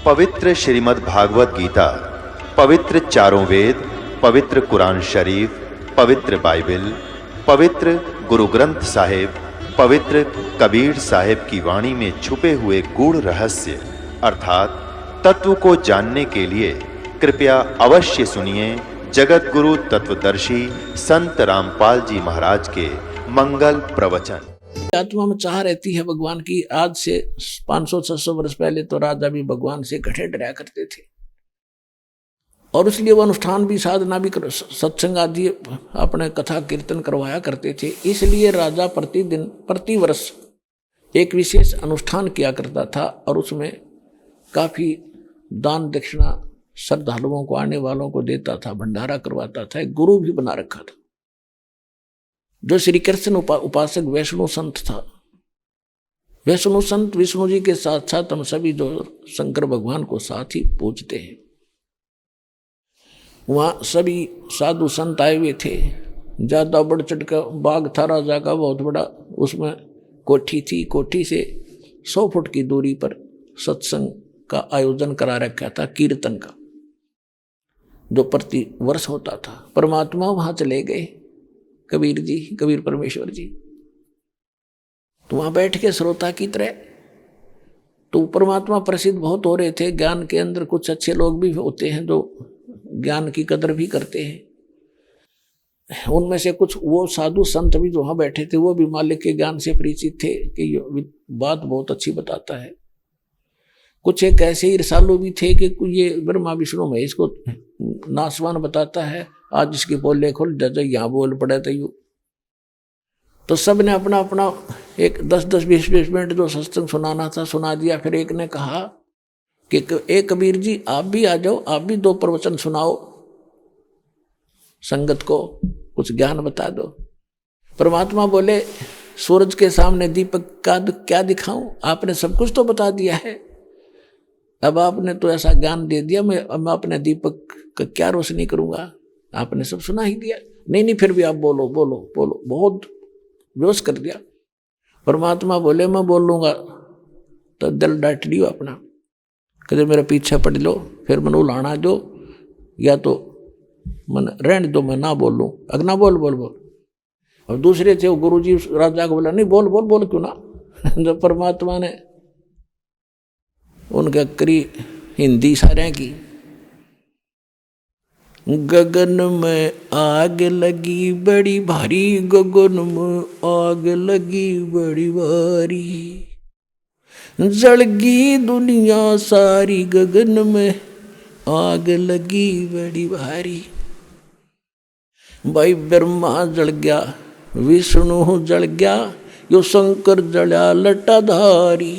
पवित्र श्रीमद् भागवत गीता, पवित्र चारों वेद, पवित्र कुरान शरीफ, पवित्र बाइबल, पवित्र गुरु ग्रंथ साहिब, पवित्र कबीर साहिब की वाणी में छुपे हुए गूढ़ रहस्य अर्थात तत्व को जानने के लिए कृपया अवश्य सुनिए जगत गुरु तत्वदर्शी संत रामपाल जी महाराज के मंगल प्रवचन। आत्मा में चाह रहती है भगवान की। आज से 500-600 वर्ष पहले तो राजा भी भगवान से घटे डरा करते थे और इसलिए वो अनुष्ठान भी, साधना भी, सत्संग आदि अपने कथा कीर्तन करवाया करते थे। इसलिए राजा प्रतिदिन प्रतिवर्ष एक विशेष अनुष्ठान किया करता था और उसमें काफी दान दक्षिणा श्रद्धालुओं को, आने वालों को देता था, भंडारा करवाता था। एक गुरु भी बना रखा था जो श्री कृष्ण उपासक वैष्णव संत था। वैष्णव संत विष्णु जी के साथ साथ हम सभी जो शंकर भगवान को साथ ही पूजते हैं, वहां सभी साधु संत आए हुए थे। ज्यादा बढ़ चढ़ का बाग था राजा का, बहुत बड़ा। उसमें कोठी थी, कोठी से 100 फुट की दूरी पर सत्संग का आयोजन करा रखा था, कीर्तन का, जो प्रति वर्ष होता था। परमात्मा वहां चले गए, कबीर जी, कबीर परमेश्वर जी, तो वहां बैठ के श्रोता की तरह। तो परमात्मा प्रसिद्ध बहुत हो रहे थे। ज्ञान के अंदर कुछ अच्छे लोग भी होते हैं जो ज्ञान की कदर भी करते हैं। उनमें से कुछ वो साधु संत भी जो वहां बैठे थे वो भी मालिक के ज्ञान से परिचित थे कि ये बात बहुत अच्छी बताता है। कुछ एक ऐसे ही रसालु भी थे कि ये ब्रह्मा विष्णु महेश को नासवान बताता है, आज इसकी बोले खोल जज यहाँ बोल पड़े तो सब ने अपना अपना एक 10-10, 20-20 मिनट जो सत्संग सुनाना था सुना दिया। फिर एक ने कहा कि एक कबीर जी आप भी आ जाओ, आप भी 2 प्रवचन सुनाओ, संगत को कुछ ज्ञान बता दो। परमात्मा बोले सूरज के सामने दीपक का क्या दिखाऊं, आपने सब कुछ तो बता दिया है, अब आपने तो ऐसा ज्ञान दे दिया, मैं अपने दीपक का क्या रोशनी करूंगा, आपने सब सुना ही दिया। नहीं फिर भी आप बोलो बोलो बोलो, बहुत विवश कर दिया। परमात्मा बोले मैं बोल लूंगा तो दिल डांट लियो अपना, कहते मेरा पीछे पड़ लो, फिर मनु लाना दो, या तो मन रहने दो, मैं ना बोल लूँ, अगना बोल बोल बोल। और दूसरे थे वो गुरु जी राजा को बोला नहीं बोल बोल बोल क्यों ना। जब परमात्मा ने उनका करी हिंदी सारे की, गगन में आग लगी बड़ी भारी, गगन में आग लगी बड़ी भारी, जलगी दुनिया सारी, गगन में आग लगी बड़ी भारी। भाई ब्रह्मा जल गया, विष्णु जल गया, यो शंकर जला लटाधारी।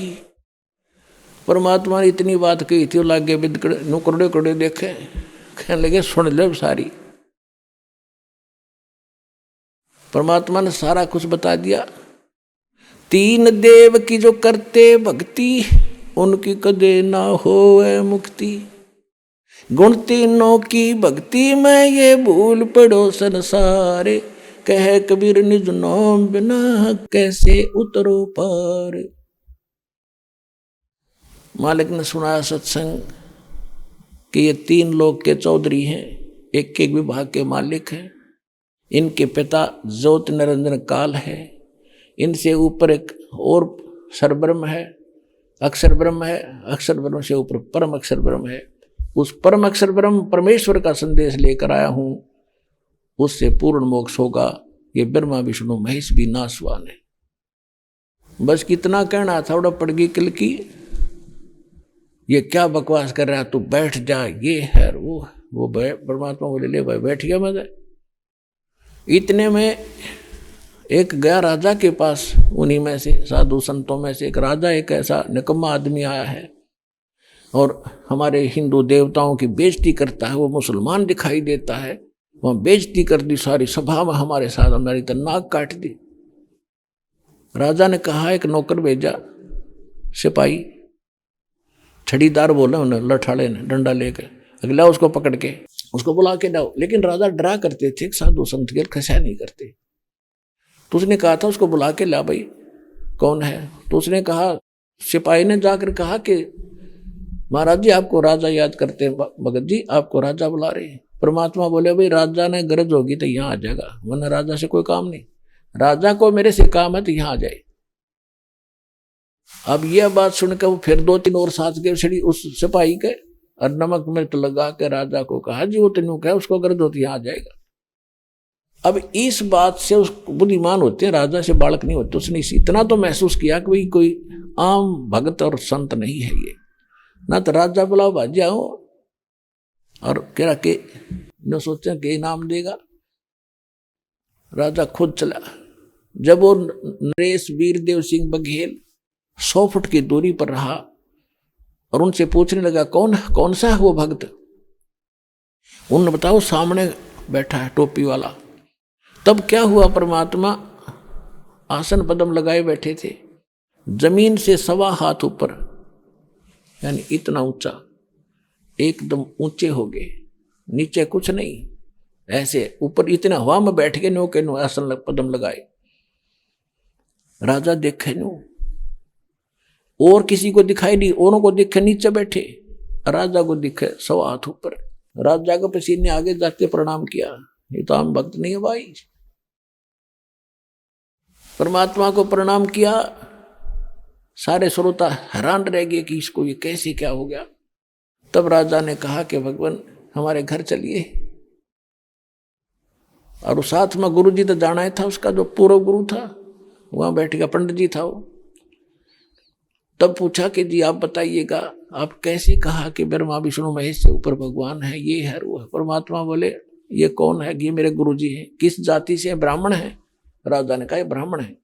परमात्मा ने इतनी बात कही थी, लागे नुकड़े कड़े देखे, कहने लगे सुन ले सारी। परमात्मा ने सारा कुछ बता दिया। 3 देव की जो करते भक्ति, उनकी कदे ना होवे मुक्ति। गुण 3 की भक्ति में ये भूल पड़ो संसार, कह कबीर निज नाम बिना कैसे उतरो पार। मालिक ने सुनाया सत्संग कि ये 3 लोक के चौधरी हैं, एक एक विभाग के मालिक हैं। इनके पिता ज्योत निरंजन काल है, इनसे ऊपर एक और सरब्रह्म है, अक्षर ब्रह्म है, अक्षर ब्रह्म से ऊपर परम अक्षर ब्रह्म है। उस परम अक्षर ब्रह्म परमेश्वर का संदेश लेकर आया हूं, उससे पूर्ण मोक्ष होगा। ये ब्रह्मा विष्णु महेश भी नासवान है। बस कितना कहना था, उड़ा पड़ गई किल की, ये क्या बकवास कर रहा है, तू बैठ जा, ये है वो परमात्मा बोले ले भाई बैठ गया मैं। इतने में एक गया राजा के पास, उन्हीं में से साधु संतों में से एक राजा, एक ऐसा निकम्मा आदमी आया है और हमारे हिंदू देवताओं की बेइज्जती करता है। वो मुसलमान दिखाई देता है, वहाँ बेइज्जती कर दी सारी सभा में, हमारे साथ हमारी तो नाक काट दी। राजा ने कहा एक नौकर भेजा, सिपाही छड़ीदार बोला उन्हें, लठाड़े ने डंडा लेकर, अगला उसको पकड़ के उसको बुला के लाओ। लेकिन राजा डरा करते थे, साधु संत के खसा नहीं करते। तो उसने कहा था उसको बुला के ला, भाई कौन है? तो उसने कहा, सिपाही ने जाकर कहा कि महाराज जी आपको राजा याद करते हैं, भगत जी आपको राजा बुला रहे हैं। परमात्मा बोले भाई राजा ने गरज होगी तो यहाँ आ जाएगा, वरना राजा से कोई काम नहीं। राजा को मेरे से काम है तो यहाँ आ जाए। अब यह बात सुनकर वो फिर 2-3 और साथ के छड़ी उस सिपाही के और नमक मिर्च लगा के राजा को कहा जी वो तेनू कहा उसको गरज होती यहाँ आ जाएगा। अब इस बात से उस बुद्धिमान होते हैं, राजा से बालक नहीं होते। उसने इतना तो महसूस किया कि भाई कोई आम भगत और संत नहीं है ये, ना तो राजा बुलाओ भाज जाओ और कह के न सोचे कि इनाम देगा। राजा खुद चला। जब वो नरेश वीरदेव सिंह बघेल 100 फुट की दूरी पर रहा और उनसे पूछने लगा कौन सा है वो भक्त। उन्होंने बताओ सामने बैठा है टोपी वाला। तब क्या हुआ, परमात्मा आसन पदम लगाए बैठे थे, जमीन से 1.25 हाथ ऊपर, यानी इतना ऊंचा, एकदम ऊंचे हो गए, नीचे कुछ नहीं, ऐसे ऊपर इतना हवा में बैठ के नो के नो आसन पदम लगाए। राजा देखे नो, और किसी को दिखाई नहीं, औरों को दिखे नीचे बैठे, राजा को दिखे 100 हाथ ऊपर। राजा के पसीने आगे जाके प्रणाम किया, ये तो आम भक्त नहीं है भाई। परमात्मा को प्रणाम किया। सारे श्रोता हैरान रह गए कि इसको ये कैसे क्या हो गया। तब राजा ने कहा कि भगवान हमारे घर चलिए, और साथ में गुरु जी तो जाना ही था, उसका जो पूर्व गुरु था वहां बैठ गया, पंडित जी था वो। तब पूछा कि जी आप बताइएगा, आप कैसे कहा कि ब्रह्मा विष्णु महेश से ऊपर भगवान है, ये है वो है। परमात्मा बोले ये कौन है? ये मेरे गुरु जी हैं। किस जाति से? ब्राह्मण है। राजा ने कहा ब्राह्मण है।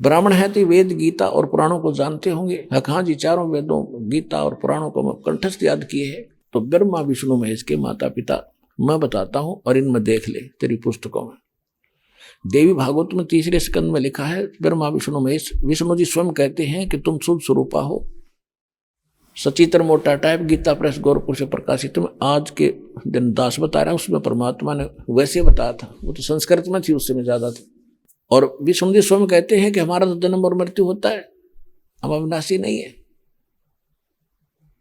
ब्राह्मण है तो वेद गीता और पुराणों को जानते होंगे। हाँ जी, चारों वेदों गीता और पुराणों को कंठस्थ याद किए है। तो ब्रह्मा विष्णु महेश के माता पिता मैं बताता हूं और इनमें देख ले तेरी पुस्तकों में। देवी भागवत में 3 स्कंद में लिखा है ब्रह्मा विष्णु महेश। विष्णु जी स्वयं कहते हैं कि तुम शुद्ध स्वरूपा हो, सचित्र मोटा टाइप। गीता प्रेस गोरखपुर से प्रकाशित में आज के दिन दास बता रहा है, उसमें परमात्मा ने वैसे बताया था, वो तो संस्कृत में थी, उससे में ज्यादा थी। और विष्णु जी स्वयं कहते हैं कि हमारा तो जन्म और मृत्यु होता है, हम अविनाशी नहीं है।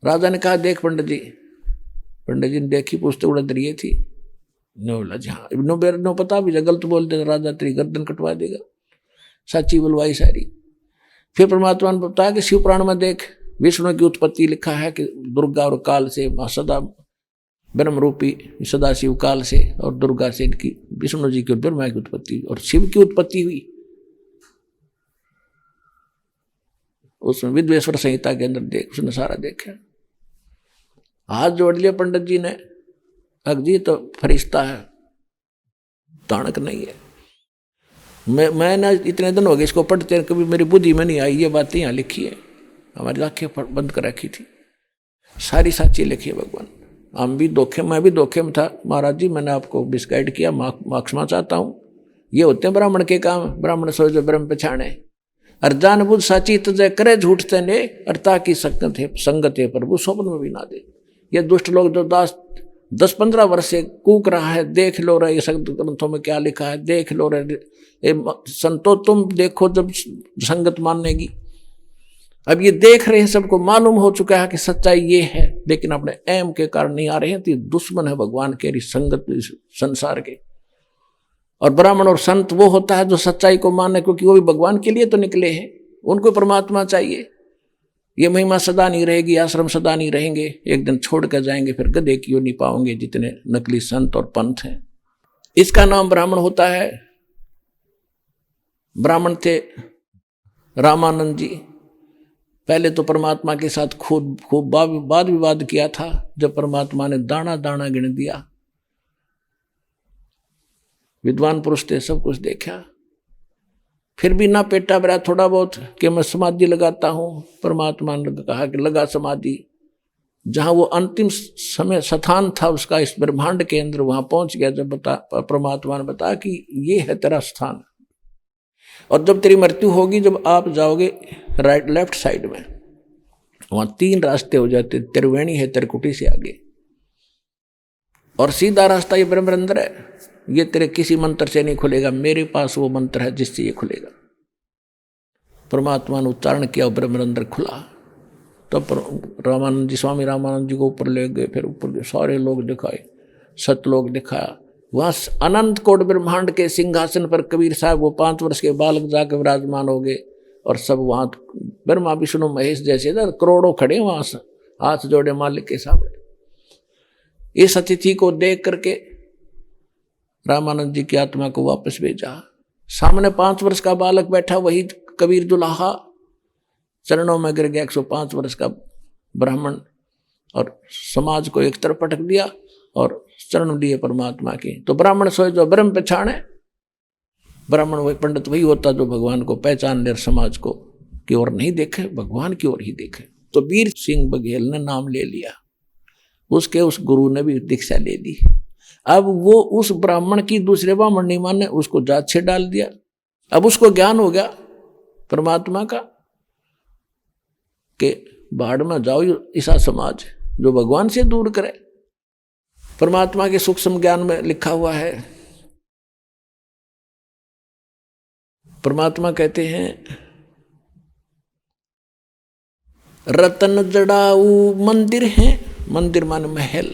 राजा ने कहा देख पंडित जी ने देखी, पुस्तक उड़द रही थी। नो बोला जी हाँ, नो पता भी गलत बोल दे राजा तेरी गर्दन कटवा देगा। सच्ची बुलवाई सारी। फिर परमात्मा ने बताया कि शिव पुराण में देख, विष्णु की उत्पत्ति लिखा है कि दुर्गा और काल से, सदा ब्रह्म रूपी सदाशिव काल से, और दुर्गा से इनकी विष्णु जी की ब्रह्मा की उत्पत्ति और शिव की उत्पत्ति हुई। उसमें विद्वेश्वर संहिता के अंदर देख, उसने सारा देखा। हाथ जोड़ लिया पंडित जी ने, अगजी तो फरिश्ता है, ताणक नहीं है। मैं ना इतने दिन हो गए इसको पढ़ते, कभी मेरी बुद्धि में नहीं आई ये बातें यहाँ लिखी है, हमारी आंखें बंद कर रखी थी, सारी साची लिखी है भगवान। हम भी धोखे, मैं भी धोखे में था। महाराज जी मैंने आपको मिसगाइड किया, माक्षमा चाहता हूँ। ये होते हैं ब्राह्मण के काम। ब्राह्मण सोच जो ब्रह्म पहचाने, और जान बुझ साची तजय करे झूठते ने, और ताकि संगत है प्रभु स्वप्न में भी ना दे। ये दुष्ट लोग जो 10-15 वर्ष से कूक रहा है, देख लो रहे ये संत ग्रंथों में क्या लिखा है, देख लो रहे संतो, तुम देखो जब संगत मानेगी। अब ये देख रहे हैं, सबको मालूम हो चुका है कि सच्चाई ये है, लेकिन अपने एम के कारण नहीं आ रहे हैं। तो ये दुश्मन है भगवान के संगत संसार के। और ब्राह्मण और संत वो होता है जो सच्चाई को माने, क्योंकि वो भी भगवान के लिए तो निकले हैं, उनको परमात्मा चाहिए। ये महिमा सदा नहीं रहेगी, आश्रम सदा नहीं रहेंगे, एक दिन छोड़ कर जाएंगे, फिर गधे की नहीं पाओगे जितने नकली संत और पंथ हैं। इसका नाम ब्राह्मण होता है। ब्राह्मण थे रामानंद जी। पहले तो परमात्मा के साथ खूब वाद विवाद किया था। जब परमात्मा ने दाना दाना गिन दिया, विद्वान पुरुष थे, सब कुछ देखा, फिर भी ना पेटा भरा थोड़ा बहुत कि मैं समाधि लगाता हूं। परमात्मा ने कहा कि लगा समाधि। जहां वो अंतिम समय स्थान था उसका इस ब्रह्मांड के अंदर, वहां पहुंच गया। जब परमात्मा ने बताया कि ये है तेरा स्थान, और जब तेरी मृत्यु होगी, जब आप जाओगे राइट लेफ्ट साइड में, वहां 3 रास्ते हो जाते, त्रिवेणी है त्रिकुटी से आगे, और सीधा रास्ता ये ब्रह्म अंदर है। ये तेरे किसी मंत्र से नहीं खुलेगा, मेरे पास वो मंत्र है जिससे ये खुलेगा। परमात्मा ने उच्चारण किया, ब्रह्म अंदर खुला। तब रामानंद जी, स्वामी रामानंद जी को ऊपर ले गए, फिर ऊपर गए, सारे लोग दिखाए, सतलोक दिखाया। वहां अनंत कोट ब्रह्मांड के सिंहासन पर कबीर साहब वो 5 वर्ष के बालक जाकर विराजमान हो गए, और सब वहां ब्रह्मा विष्णु महेश जैसे करोड़ों खड़े वहां से हाथ जोड़े मालिक के सामने। इस अतिथि को देख करके रामानंद जी की आत्मा को वापस भेजा। सामने 5 वर्ष का बालक बैठा, वही कबीर दुल्हा चरणों में गिर गया। 105 वर्ष का ब्राह्मण, और समाज को एक तरफ पटक दिया और चरण लिए परमात्मा की। तो ब्राह्मण सोए जो ब्रह्म पहचाने, ब्राह्मण वही पंडित वही होता जो भगवान को पहचान ले, समाज को की ओर नहीं देखे, भगवान की ओर ही देखे। तो वीर सिंह बघेल ने नाम ले लिया, उसके उस गुरु ने भी दीक्षा ले ली। अब वो उस ब्राह्मण की दूसरे ब्राह्मण नहीं माने, उसको जात से डाल दिया। अब उसको ज्ञान हो गया परमात्मा का कि बाढ़ में जाओ ऐसा समाज जो भगवान से दूर करे। परमात्मा के सूक्ष्म ज्ञान में लिखा हुआ है, परमात्मा कहते हैं रतन जड़ाऊ मंदिर है, मंदिर माने महल,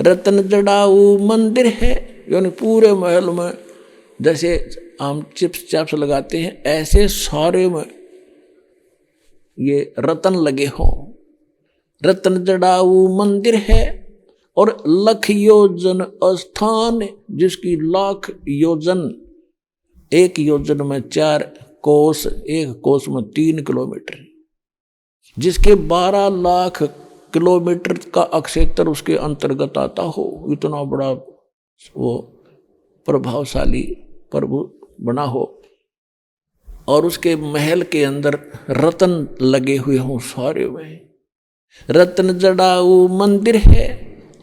रतन जड़ाऊ मंदिर है, यानी पूरे महल में जैसे हम चिप्स चाप्स लगाते हैं ऐसे सारे में ये रतन लगे हों। रतन जड़ाऊ मंदिर है और लख योजन स्थान, जिसकी लाख योजन, 1 योजन में 4 कोस, 1 कोस में 3 किलोमीटर, जिसके 12 लाख किलोमीटर का क्षेत्र उसके अंतर्गत आता हो। इतना बड़ा वो प्रभावशाली प्रभु बना हो, और उसके महल के अंदर रतन लगे हुए हों सारे में। रतन जड़ाऊ मंदिर है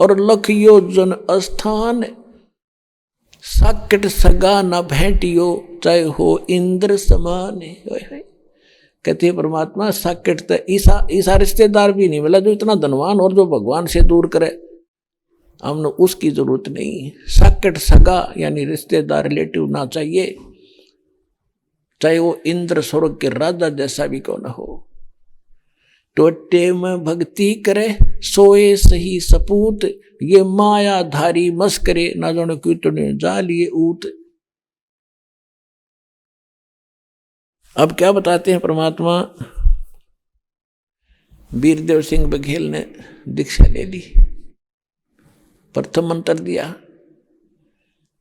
और लख योजन स्थान, साकेट सगा न भेंटियो चाहे हो इंद्र समान। कहते हैं परमात्मा साकेट तो ईसा रिश्तेदार भी नहीं मिला जो इतना धनवान और जो भगवान से दूर करे, हमने उसकी जरूरत नहीं। साकेट सगा यानी रिश्तेदार रिलेटिव ना चाहिए, चाहे वो इंद्र स्वर्ग के राजा जैसा भी क्यों न हो। टोटे में भक्ति करे सोए सही सपूत, ये माया धारी मस्करे ना जाने कितने जालिए ऊत। अब क्या बताते हैं परमात्मा, वीरदेव सिंह बघेल ने दीक्षा ले ली, प्रथम मंत्र दिया।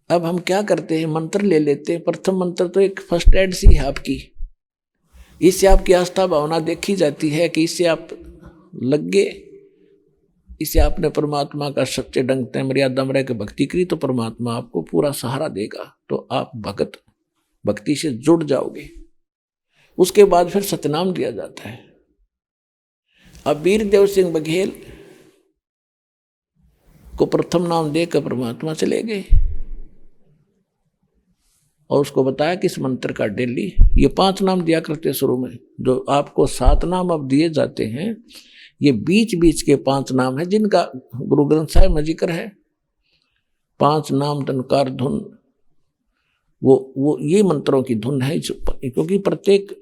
अब हम क्या करते हैं, मंत्र ले लेते हैं। प्रथम मंत्र तो एक फर्स्ट एड सी है आपकी, इससे आपकी आस्था भावना देखी जाती है कि इससे आप लग गए, इससे आपने परमात्मा का सच्चे ढंग से मर्यादा में रह के भक्ति करी तो परमात्मा आपको पूरा सहारा देगा, तो आप भक्ति से जुड़ जाओगे। उसके बाद फिर सतनाम दिया जाता है। अब वीरदेव सिंह बघेल को प्रथम नाम देकर परमात्मा चले गए और उसको बताया कि इस मंत्र का डेली ये 5 नाम दिया करते शुरू में, जो आपको 7 नाम अब दिए जाते हैं, ये बीच बीच के 5 नाम है जिनका गुरु ग्रंथ साहिब में जिक्र है। 5 नाम टनकार धुन, वो ये मंत्रों की धुन है, क्योंकि प्रत्येक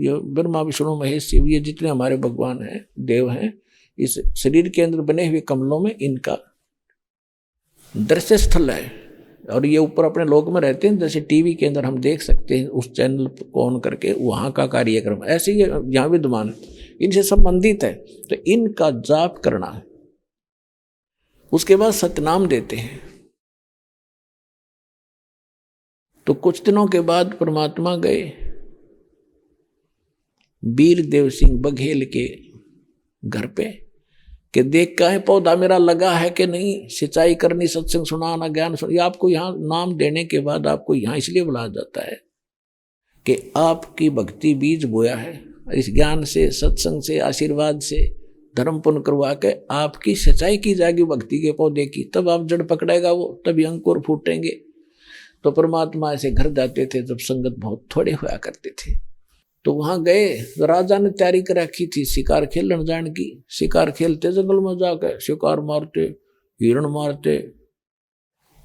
ये ब्रह्मा विष्णु महेश शिव ये जितने हमारे भगवान हैं, देव हैं, इस शरीर के अंदर बने हुए कमलों में इनका दृश्य स्थल है। और ये ऊपर अपने लोक में रहते हैं, जैसे टीवी के अंदर हम देख सकते हैं उस चैनल को ऑन करके वहाँ का कार्यक्रम ऐसे ही यहाँ विद्यमान है, इनसे संबंधित है, तो इनका जाप करना है। उसके बाद सतनाम देते हैं। तो कुछ दिनों के बाद परमात्मा गए वीरदेव सिंह बघेल के घर पे कि देख का है पौधा मेरा लगा है कि नहीं, सिंचाई करनी, सत्संग सुनाना, ज्ञान सुना। ये आपको यहाँ नाम देने के बाद आपको यहाँ इसलिए बुलाया जाता है कि आपकी भक्ति बीज बोया है, इस ज्ञान से, सत्संग से, आशीर्वाद से धर्म पुण्य करवा के आपकी सिंचाई की जाएगी भक्ति के पौधे की, तब आप जड़ पकड़ेगा वो, तभी अंकुर फूटेंगे। तो परमात्मा ऐसे घर जाते थे जब संगत बहुत थोड़े हुआ करते थे, तो वहां गए तो राजा ने तैयारी कर रखी थी शिकार खेलने जाने की। शिकार खेलते जंगल में जाकर शिकार मारते, हिरण मारते।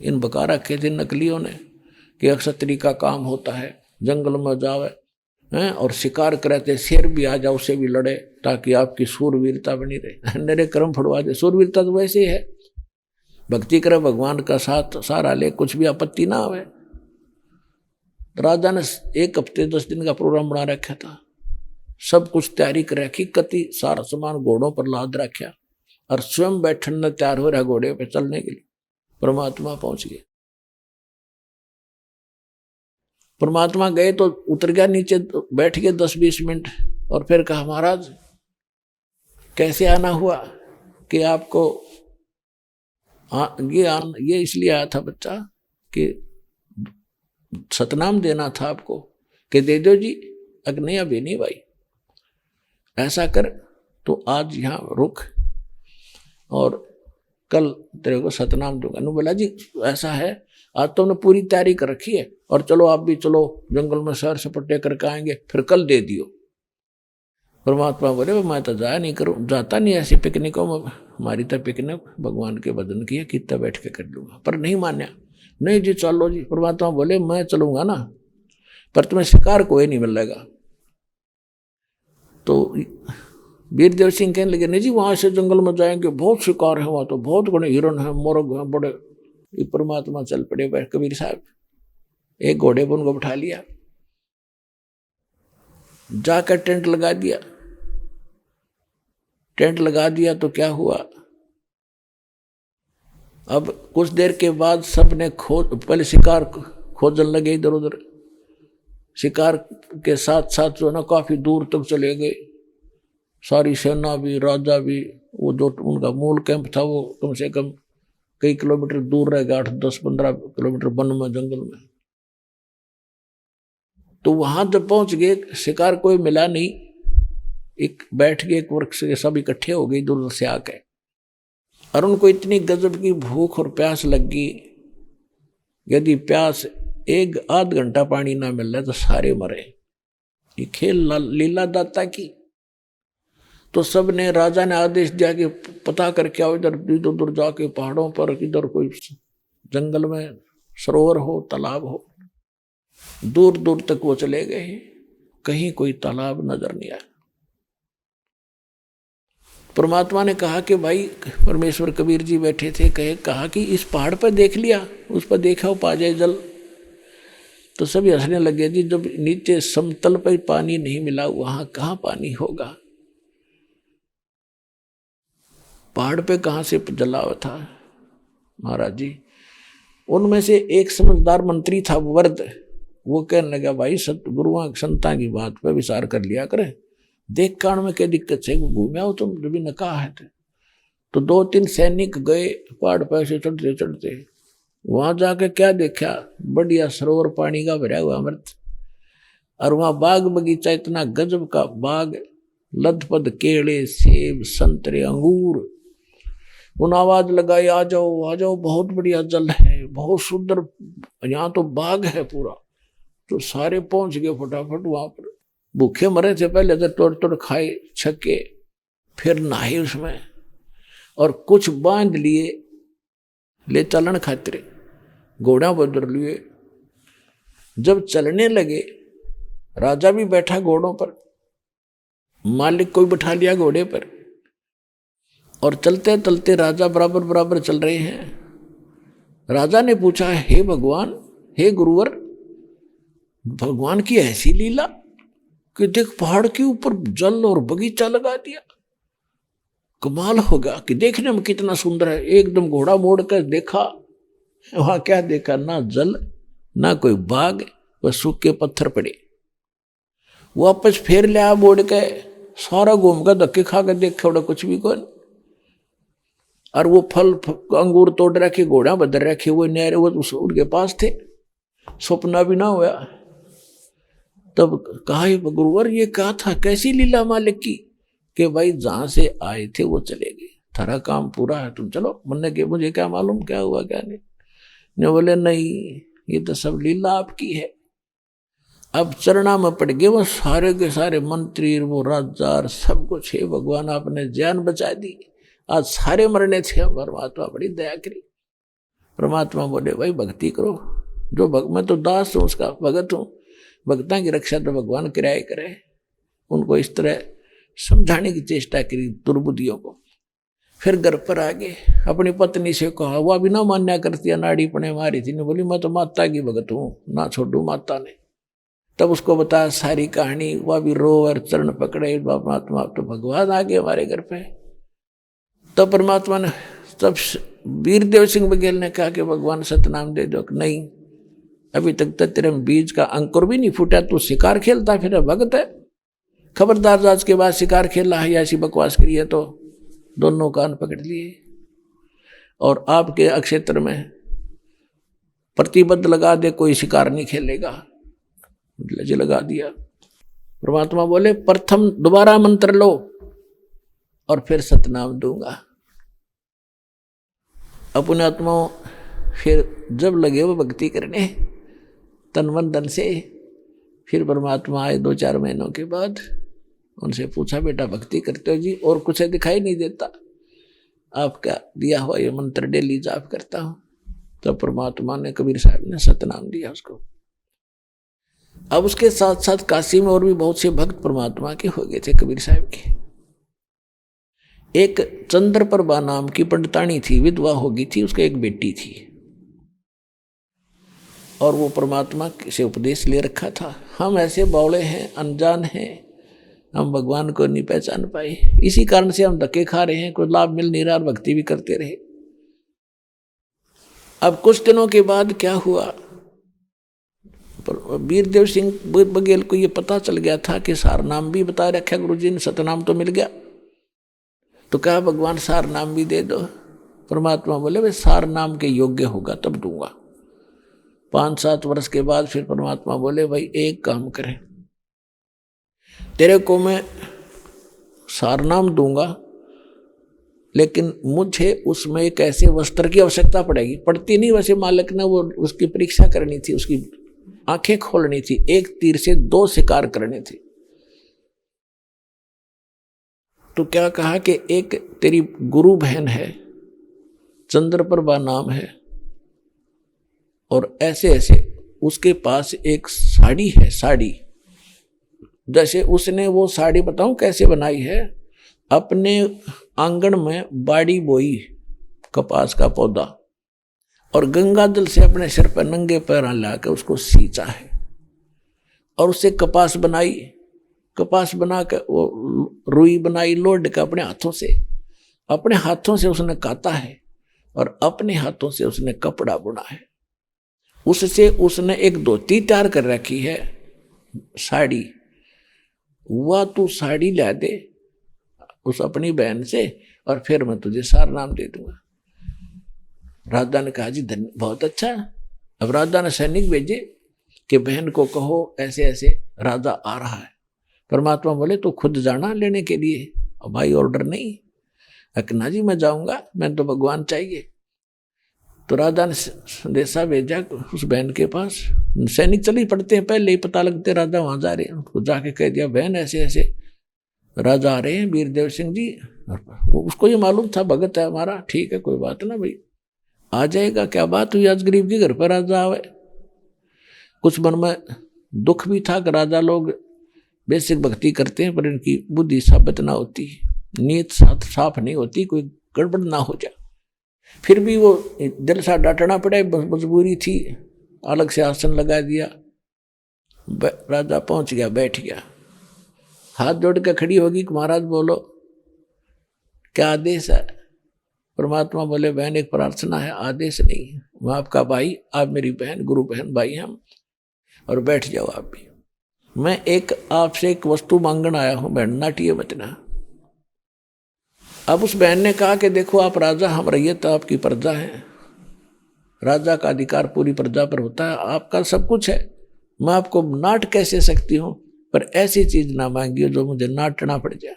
इन बका रखे थे नकलियों ने कि क्षत्रिय का काम होता है जंगल में जावे, हैं, और शिकार करते शेर भी आ जाओ उसे भी लड़े ताकि आपकी सूरवीरता बनी रहे। मेरे कर्म फड़वा दे। सूरवीरता तो वैसे ही है, भक्ति करे, भगवान का साथ सहारा ले, कुछ भी आपत्ति ना आवे। राजा ने 1 हफ्ते 10 दिन का प्रोग्राम बना रखा था, सब कुछ तैयारी कर रखी, कति सारा सामान घोड़ों पर लाद रखा और स्वयं बैठन ने तैयार हो रहा घोड़े पे चलने के लिए। परमात्मा पहुंच गए। परमात्मा गए तो उतर गया नीचे, बैठ गए 10-20 मिनट और फिर कहा, महाराज कैसे आना हुआ कि आपको ये इसलिए आया था बच्चा कि सतनाम देना था आपको, कि दे दो जी। नहीं अभी नहीं भाई, ऐसा कर तो आज यहाँ रुक और कल तेरे को सतनाम दूंगा। नु बोला जी ऐसा है, आज तो हमने पूरी तैयारी कर रखी है और चलो आप भी चलो, जंगल में सैर सपटे करके आएंगे, फिर कल दे दियो। परमात्मा बोले मैं तो जाता नहीं ऐसी पिकनिकों में, हमारी तो पिकनिक भगवान के भजन की है, कितना बैठ के कर लूंगा। पर नहीं मान्या, नहीं जी चलो जी। परमात्मा बोले मैं चलूंगा ना, पर तुम्हें शिकार कोई नहीं मिलेगा। तो वीरदेव सिंह कहने लगे, नहीं जी वहां से जंगल में जाएंगे, बहुत शिकार है वहां, तो बहुत बड़े हिरण है, मोरग है बड़े। ये परमात्मा चल पड़े। कबीर साहब एक घोड़े पर उनको बैठा लिया, जाकर टेंट लगा दिया। टेंट लगा दिया तो क्या हुआ, अब कुछ देर के बाद सबने पहले शिकार खोजने लगे इधर उधर। शिकार के साथ साथ जो है ना काफी दूर तक चले गए, सारी सेना भी, राजा भी। वो जो उनका मूल कैंप था वो कम से कम कई किलोमीटर दूर रह गया, 8-10-15 किलोमीटर वन में, जंगल में। तो वहां जब पहुंच गए, शिकार कोई मिला नहीं। एक बैठ गए, एक वृक्ष के सब इकट्ठे हो गए दूर से आके, और उनको इतनी गजब की भूख और प्यास लगी, यदि प्यास 1-आध घंटा पानी ना मिल रहा तो सारे मरे। ये खेल लीला दाता की। तो सब ने, राजा ने आदेश दिया कि पता करके आओ, इधर उधर जाके पहाड़ों पर, इधर कोई जंगल में सरोवर हो, तालाब हो। दूर दूर तक वो चले गए, कहीं कोई तालाब नजर नहीं आया। परमात्मा ने कहा कि भाई, परमेश्वर कबीर जी बैठे थे, कहा कि इस पहाड़ पर देख लिया, उस पर देखा हो पा जाए जल। तो सभी हंसने लगे जी, जब नीचे समतल पर पानी नहीं मिला वहां कहाँ पानी होगा, पहाड़ पे कहाँ से जला हुआ था। महाराज जी उनमें से एक समझदार मंत्री था वर्द, वो कहने लगा भाई सतगुरुओं संतां की बात पे विचार कर लिया करे, देख कान में क्या दिक्कत है, घूमे आओ तुम, जब ने कहा है। तो 2-3 सैनिक गए पहाड़ पर से चढ़ते चढ़ते, वहां जाके क्या देखा, बढ़िया सरोवर पानी का भरा हुआ अमृत, और वहां बाग बगीचा, इतना गजब का बाग, लदपद केले, सेब, संतरे, अंगूर। उन आवाज लगाई, आ जाओ, बहुत बढ़िया जल है, बहुत सुंदर, यहाँ तो बाग है पूरा। तो सारे पहुंच गए फटाफट वहां पर। भूखे मरे थे पहले, तो तोड़ खाए छके, फिर नहाए उसमें और कुछ बांध लिए, ले चलन खातिर घोड़ा बदल लिए। जब चलने लगे, राजा भी बैठा घोड़ों पर, मालिक को भी बिठा लिया घोड़े पर, और चलते चलते राजा बराबर बराबर चल रहे हैं। राजा ने पूछा, हे भगवान, हे गुरुवर, भगवान की ऐसी लीला कि देख पहाड़ के ऊपर जल और बगीचा लगा दिया, कमाल होगा कि देखने में कितना सुंदर है। एकदम घोड़ा मोड़ कर देखा, वहां क्या देखा, ना जल ना कोई बाग, बस सूखे पत्थर पड़े। वापस फेर लिया मोड़ के, सारा घूम कर धक्के खा कर देखा, उड़ा कुछ भी कौन। और वो फल अंगूर तोड़ रखे, घोड़ा बदल रखे, वो नहरे वो उनके पास थे, सपना भी ना हुआ। तब कहा, गुरुवर ये क्या था, कैसी लीला मालिक की, कि भाई जहां से आए थे वो चले गए, थारा काम पूरा है, तुम चलो। मन के मुझे क्या मालूम क्या हुआ क्या नहीं। ने बोले नहीं, ये तो सब लीला आपकी है। अब चरणा में पड़ गए वो सारे के सारे मंत्री, वो राजा, सब कुछ। हे भगवान आपने जान बचा दी, आज सारे मरने थे, परमात्मा बड़ी दया करी। परमात्मा बोले भाई भक्ति करो, जो मैं तो दास हूँ, उसका भगत हूँ, भक्तां की रक्षा तो भगवान किराए करे। उनको इस तरह समझाने की चेष्टा करी दुर्बुद्धियों को। फिर घर पर आ गए, अपनी पत्नी से कहा, वह भी ना मान्या करती, नाड़ी पने मारी थी। ने बोली मैं तो माता की भगत हूं, ना छोड़ू माता ने। तब उसको बताया सारी कहानी। वह भी रो और चरण पकड़े, परमात्मा तो भगवान आ गए हमारे घर पे। तब परमात्मा ने, तब वीरदेव सिंह बघेल ने कहा कि भगवान सतनाम दे दो। नहीं, अभी तक तो तेरे बीज का अंकुर भी नहीं फूटा, तू शिकार खेलता फिर भगत है। खबरदार, आज के बाद शिकार खेला है या ऐसी बकवास करी है तो दोनों कान पकड़ लिए। और आपके अक्षेत्र में प्रतिबद्ध लगा दे, कोई शिकार नहीं खेलेगा। लगा दिया। परमात्मा बोले प्रथम दोबारा मंत्र लो और फिर सतनाम दूंगा। अपने आत्मा फिर जब लगे वो भक्ति करने तन मन धन से, फिर परमात्मा आए 2-4 महीनों के बाद। उनसे पूछा, बेटा भक्ति करते हो जी? और कुछ दिखाई नहीं देता, आपका दिया हुआ ये मंत्र डेली जाप करता हूं। तो परमात्मा ने, कबीर साहब ने सतनाम दिया उसको। अब उसके साथ साथ काशी में और भी बहुत से भक्त परमात्मा के हो गए थे कबीर साहब के। एक चंद्रप्रभा नाम की पंडितानी थी, विधवा हो गई थी, उसकी एक बेटी थी और वो परमात्मा से उपदेश ले रखा था। हम ऐसे बावड़े हैं, अनजान हैं, हम भगवान को नहीं पहचान पाए, इसी कारण से हम धक्के खा रहे हैं, कोई लाभ मिल नहीं रहा और भक्ति भी करते रहे। अब कुछ दिनों के बाद क्या हुआ, वीरदेव सिंह बघेल को ये पता चल गया था कि सार नाम भी बता रखा गुरुजी ने, सतनाम तो मिल गया। तो कहा भगवान सार नाम भी दे दो। परमात्मा बोले वे सार नाम के योग्य होगा तब दूंगा। 5-7 वर्ष के बाद फिर परमात्मा बोले भाई एक काम करें, तेरे को मैं सार नाम दूंगा, लेकिन मुझे उसमें एक ऐसे वस्त्र की आवश्यकता पड़ेगी। पड़ती नहीं, वैसे मालिक ने वो उसकी परीक्षा करनी थी, उसकी आंखें खोलनी थी, एक तीर से 2 शिकार करने थे। तो क्या कहा कि एक तेरी गुरु बहन है, चंद्रप्रभा नाम है, और ऐसे ऐसे उसके पास एक साड़ी है। साड़ी जैसे उसने वो साड़ी बताऊं कैसे बनाई है, अपने आंगन में बाड़ी बोई कपास का पौधा और गंगा जल से अपने सिर पर नंगे पैर लाकर उसको सींचा है और उससे कपास बनाई। कपास बनाकर वो रुई बनाई लोड का अपने हाथों से उसने काता है और अपने हाथों से उसने कपड़ा बुना है। उससे उसने एक धोती तैयार कर रखी है, साड़ी। वह तू साड़ी ला दे उस अपनी बहन से और फिर मैं तुझे सार नाम दे दूंगा। राधा ने कहा जी बहुत अच्छा। अब राधा ने सैनिक भेजे कि बहन को कहो ऐसे ऐसे राजा आ रहा है। परमात्मा बोले तो खुद जाना लेने के लिए? और भाई ऑर्डर नहीं। अकना जी मैं जाऊंगा, मैं तो भगवान चाहिए। तो राजा ने संदेशा भेजा उस बहन के पास। सैनिक चल ही पड़ते हैं, पहले ही पता लगते राजा वहां जा रहे हैं। उसको जाके कह दिया बहन ऐसे ऐसे राजा आ रहे हैं, वीरदेव सिंह जी। उसको ये मालूम था भगत है हमारा, ठीक है कोई बात ना भाई आ जाएगा। क्या बात हुई आज गरीब के घर पर राजा आवे? कुछ मन में दुख भी था कि राजा लोग बेसिक भक्ति करते हैं पर इनकी बुद्धि साबित ना होती, नीयत साफ नहीं होती, कोई गड़बड़ ना हो जाए। फिर भी वो दिल सा डांटना पड़े, मजबूरी थी। अलग से आसन लगा दिया। राजा पहुंच गया, बैठ गया, हाथ जोड़ के खड़ी होगी कि महाराज बोलो क्या आदेश है? परमात्मा बोले बहन एक प्रार्थना है, आदेश नहीं। मैं आपका भाई, आप मेरी बहन, गुरु बहन भाई हम, और बैठ जाओ आप भी। मैं एक आपसे एक वस्तु मांगने आया हूं, बहन नाटिए बचना। अब उस बहन ने कहा कि देखो आप राजा, हम रैयत आपकी प्रजा है, राजा का अधिकार पूरी प्रजा पर होता है, आपका सब कुछ है, मैं आपको नाट कैसे सकती हूं, पर ऐसी चीज ना मांगियो जो मुझे नाटना पड़ जाए।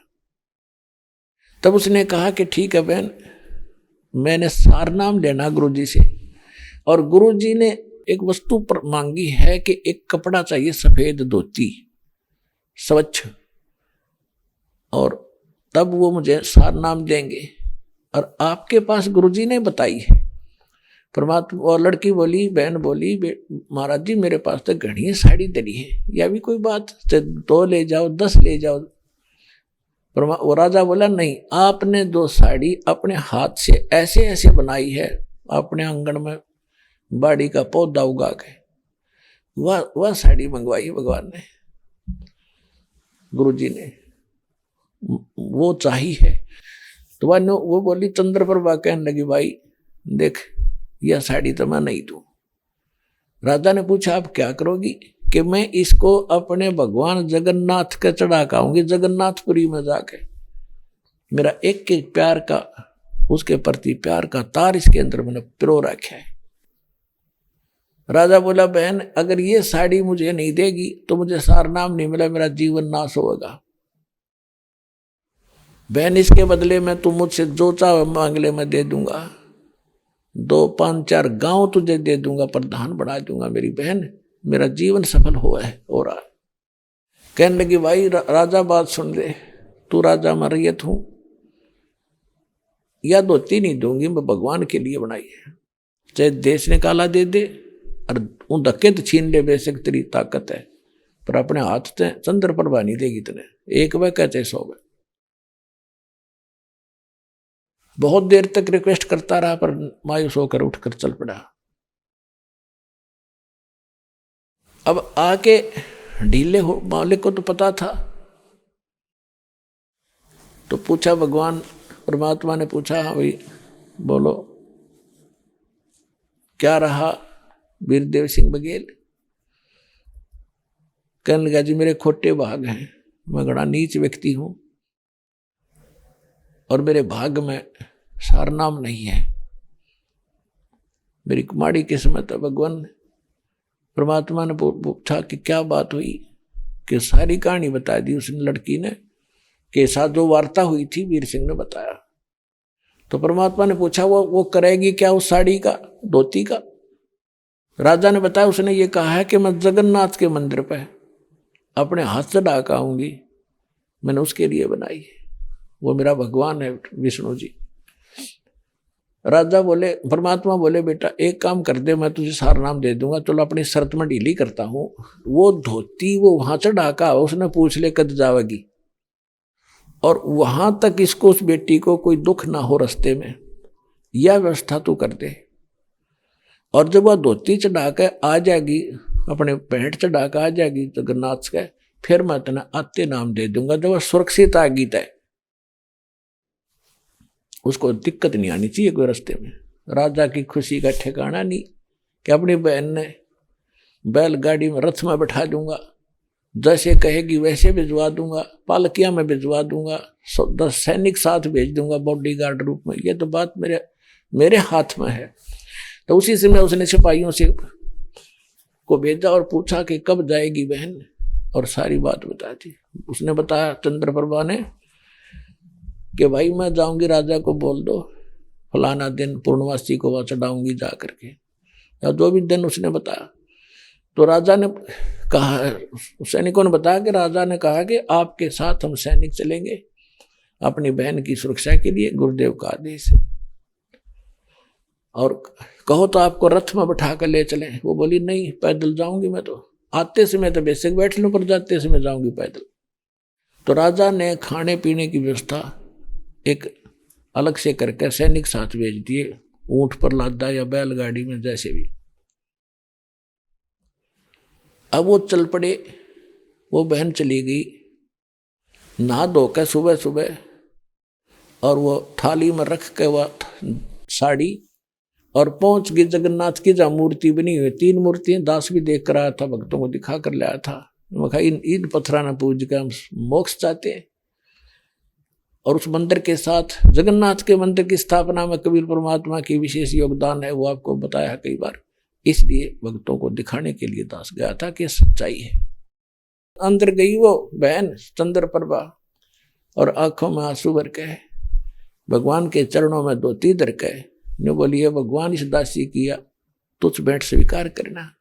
तब उसने कहा कि ठीक है बहन, मैंने सार नाम लेना गुरुजी से, और गुरुजी ने एक वस्तु पर मांगी है कि एक कपड़ा चाहिए, सफेद धोती स्वच्छ, और तब वो मुझे सार नाम देंगे। और आपके पास गुरुजी ने बताई है, परमात्मा और लड़की बोली, बहन बोली, महाराज जी मेरे पास तो घनी साड़ी धरी है, या भी कोई बात, 2 ले जाओ 10 ले जाओ। वो राजा बोला नहीं, आपने 2 साड़ी अपने हाथ से ऐसे ऐसे बनाई है, अपने आंगन में बाड़ी का पौधा उगा के, वह साड़ी मंगवाई भगवान ने, गुरु जी ने, वो चाहिए है। तो वो बोली, चंद्रप्रभा कहने लगी, भाई देख यह साड़ी तो मैं नहीं दूं। राजा ने पूछा आप क्या करोगी? कि मैं इसको अपने भगवान जगन्नाथ के चढ़ा के आऊंगी, जगन्नाथपुरी में जाके। मेरा एक एक प्यार का, उसके प्रति प्यार का तार इसके अंदर मैंने पिरो रखा है। राजा बोला, बहन अगर ये साड़ी मुझे नहीं देगी तो मुझे सारनाम नहीं मिला, मेरा जीवन नाश होगा। बहन इसके बदले में तू मुझसे जो चाहे मांग ले, मैं दे दूंगा, 2 5 4 गांव तुझे दे दूंगा, प्रधान बना दूंगा मेरी बहन, मेरा जीवन सफल हो रहा है। कहने लगी, भाई राजा बात सुन ले, तू राजा मैं रैयत हूं, या धोती नहीं दूंगी, मैं भगवान के लिए बनाई है, चाहे देश निकाला दे दे और उन धक्के तो छीन ले, बेशक तेरी ताकत है, पर अपने हाथ से चंद्रप्रभा नहीं देगी तेने, एक वह कहते 100 वह। बहुत देर तक रिक्वेस्ट करता रहा, पर मायूस होकर उठकर चल पड़ा। अब आके ढीले हो, मालिक को तो पता था, तो पूछा भगवान परमात्मा ने पूछा, हाँ भाई बोलो क्या रहा वीरदेव सिंह बघेल? कहने लगा, जी मेरे खोटे भाग हैं, मैं बड़ा नीच व्यक्ति हूं और मेरे भाग में सारनाम नहीं है, मेरी कुमारी किस्मत है। भगवान परमात्मा ने पूछा कि क्या बात हुई? कि सारी कहानी बता दी उसने, लड़की ने, के साथ जो वार्ता हुई थी वीर सिंह ने बताया। तो परमात्मा ने पूछा, वो करेगी क्या उस साड़ी का, धोती का? राजा ने बताया, उसने ये कहा है कि मैं जगन्नाथ के मंदिर पे अपने हाथ से ढाक आऊंगी, मैंने उसके लिए बनाई है, वो मेरा भगवान है विष्णु जी। राजा बोले, परमात्मा बोले, बेटा एक काम कर दे, मैं तुझे सारनाम दे दूंगा, चलो अपनी शर्त में ढीली करता हूं, वो धोती वो वहां से ढाका, उसने पूछ ले कद जावेगी, और वहां तक इसको, उस बेटी को कोई दुख ना हो रास्ते में, यह व्यवस्था तू कर दे। और जब वह धोती चढ़ा के आ जाएगी, अपने पैंट चढ़ा के आ जाएगी जगन्नाथ के, फिर मैं तेना आते नाम दे दूंगा। जब वह सुरक्षित आ गई तय, उसको दिक्कत नहीं आनी चाहिए कोई रास्ते में। राजा की खुशी का ठिकाना नहीं कि अपनी बहन ने बैलगाड़ी में, रथ में बैठा दूंगा, जैसे कहेगी वैसे भिजवा दूंगा, पालकिया में भिजवा दूंगा, 10 सैनिक साथ भेज दूंगा बॉडीगार्ड रूप में, ये तो बात मेरे हाथ में है। तो उसी समय उसने सिपाहियों से को भेजा और पूछा कि कब जाएगी बहन, और सारी बात बता दी। उसने बताया चंद्रप्रभा ने कि भाई मैं जाऊंगी, राजा को बोल दो फलाना दिन पूर्णवासी को वहां चढ़ाऊंगी जा करके, या जो भी दिन उसने बताया। तो राजा ने कहा, सैनिकों ने बताया कि राजा ने कहा कि आपके साथ हम सैनिक चलेंगे अपनी बहन की सुरक्षा के लिए, गुरुदेव का आदेश है, और कहो तो आपको रथ में बैठा कर ले चलें। वो बोली नहीं, पैदल जाऊंगी मैं, तो आते समय तो बेशक बैठ लूं, पर जाते समय जाऊंगी पैदल। तो राजा ने खाने पीने की व्यवस्था एक अलग से करके सैनिक साथ भेज दिए, ऊंट पर लादा या बैलगाड़ी में, जैसे भी। अब वो चल पड़े, वो बहन चली गई नहा धोकर सुबह सुबह, और वो थाली में रख के वह साड़ी, और पहुंच गई जगन्नाथ की जहाँ मूर्ति बनी हुई, 3 मूर्तियां दास भी देख कर आया था, भक्तों को दिखा कर लाया था। मैं कहा इन पत्थरा ने पूज के हम मोक्ष चाहते हैं। और उस मंदिर के साथ जगन्नाथ के मंदिर की स्थापना में कबीर परमात्मा की विशेष योगदान है, वो आपको बताया कई बार, इसलिए भक्तों को दिखाने के लिए दास गया था कि सच्चाई है। अंदर गई वो बहन चंद्रप्रभा, और आंखों में आंसू भर के भगवान के चरणों में धोती धर के ने बोली, है भगवान इस दासी किया तुझ भेंट स्वीकार करना।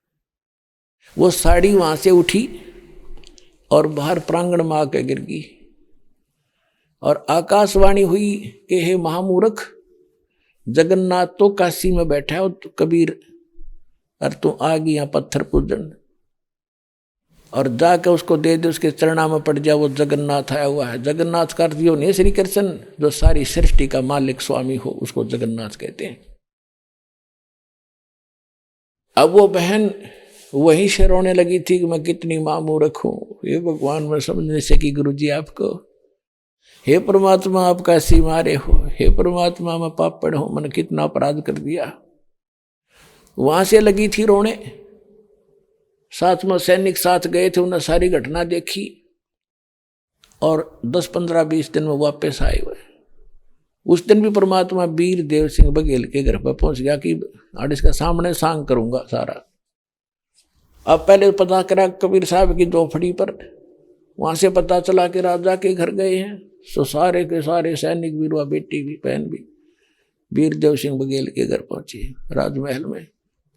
वो साड़ी वहां से उठी और बाहर प्रांगण में आकर गिर गई, और आकाशवाणी हुई कि हे महामूर्ख, जगन्नाथ तो काशी में बैठा है और कबीर और तू आ गई यहाँ पत्थर पूजन, और जाकर उसको दे दे, उसके चरणा में पड़ जाए, वो जगन्नाथ आया हुआ है। जगन्नाथ का अर्थ यो नहीं श्री कृष्ण जो सारी सृष्टि का मालिक स्वामी हो, उसको जगन्नाथ कहते हैं। अब वो बहन वहीं से रोने लगी थी कि मैं कितनी मामू रखूं, हे भगवान मैं समझने से कि गुरु जी आपको, हे परमात्मा आप कैसी मारे हो, हे परमात्मा मैं पापड़ हूं, मैंने कितना अपराध कर दिया। वहां से लगी थी रोने। साथ में सैनिक साथ गए थे, उन्हें सारी घटना देखी और 10, 15, 20 दिन में वापस आए हुए। उस दिन भी परमात्मा वीर देव सिंह बघेल के घर पर पहुंच गया कि आज इसका सामने सांग करूंगा सारा। अब पहले पता करा कबीर साहब की झोपड़ी पर, वहां से पता चला कि राजा के घर गए हैं। सो सारे के सारे सैनिक भी, बेटी भी, बहन भी वीर देव सिंह बघेल के घर पहुंचे। राजमहल में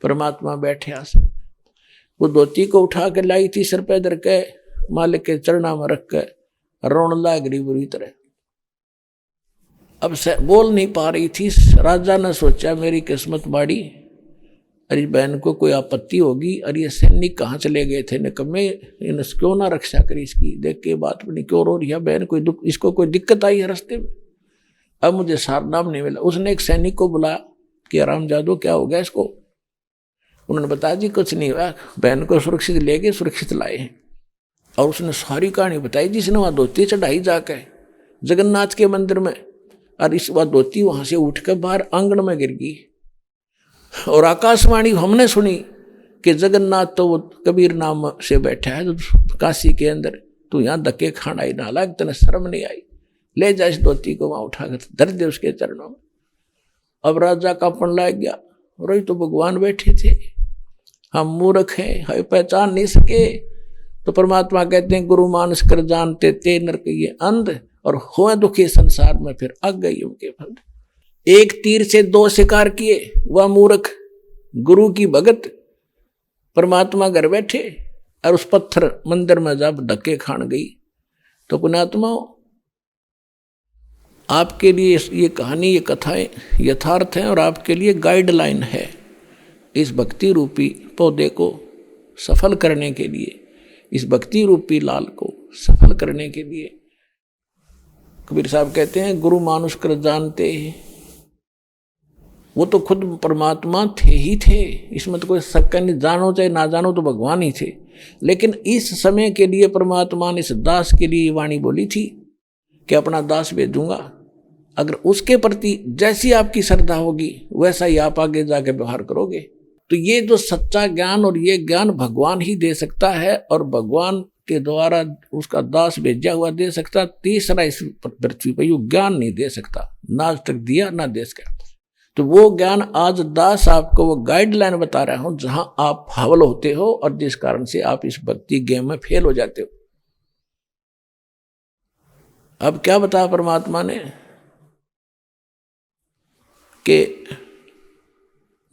परमात्मा बैठे आसन, वो धोती को उठा के लाई थी, सिर पे धर के मालिक के चरणा में रख के रोन लाग रही बुरी तरह। अब बोल नहीं पा रही थी। राजा ने सोचा मेरी किस्मत बाड़ी, अरे बहन को कोई आपत्ति होगी, अरे ये सैनिक कहाँ चले गए थे, निकम्मे, इन क्यों ना रक्षा करी इसकी, देख के बात बनी क्यों रो रही है बहन, कोई दुख, इसको कोई दिक्कत आई है रास्ते में। अब मुझे सारनाम नहीं मिला। उसने एक सैनिक को बुलाया कि आरामजादो क्या हो गया इसको। उन्होंने बताया जी कुछ नहीं हुआ, बहन को सुरक्षित ले गए, सुरक्षित लाए हैं। और उसने सारी कहानी बताई जिसने वहां धोती चढ़ाई जाकर जगन्नाथ के मंदिर में, और इस बार धोती वहां से उठ कर बाहर आंगन में गिर गई। और आकाशवाणी हमने सुनी कि जगन्नाथ तो वो कबीर नाम से बैठा है तो काशी के अंदर, तू यहाँ धक्के खाना ही ना लाग, तेने शर्म नहीं आई, ले जा इस धोती को वहां उठा कर धर दे उसके चरणों में। अब राजा का पन लग गया, रोई तो भगवान बैठे थे, हम मूर्ख हैं, हम पहचान नहीं सके। तो परमात्मा कहते हैं गुरु मानस कर जानते ते नर के ये अंध, और हुए दुखी संसार में फिर अग गई उनके फल। एक तीर से 2 शिकार किए, वह मूर्ख गुरु की भगत परमात्मा घर बैठे और उस पत्थर मंदिर में जब धक्के खान गई। तो पुण्यात्माओं आपके लिए ये कहानी, ये कथाएं यथार्थ हैं और आपके लिए गाइडलाइन है। इस भक्ति रूपी पौधे को सफल करने के लिए, इस भक्ति रूपी लाल को सफल करने के लिए कबीर साहब कहते हैं गुरु मानुष कर जानते, वो तो खुद परमात्मा थे ही थे, इसमें तो कोई शक नहीं, जानो चाहे ना जानो तो भगवान ही थे। लेकिन इस समय के लिए परमात्मा ने इस दास के लिए वाणी बोली थी कि अपना दास भेजूंगा, अगर उसके प्रति जैसी आपकी श्रद्धा होगी वैसा ही आप आगे जाके व्यवहार करोगे। तो ये जो सच्चा ज्ञान, और ये ज्ञान भगवान ही दे सकता है, और भगवान के द्वारा उसका दास भेजा हुआ दे सकता। तीसरा इस पृथ्वी पर यू ज्ञान नहीं दे सकता, ना आज तक दिया ना दे सका। तो वो ज्ञान आज दास आपको वो गाइडलाइन बता रहा हूं, जहां आप हावल होते हो और जिस कारण से आप इस भक्ति गेम में फेल हो जाते हो। अब क्या बताया परमात्मा ने कि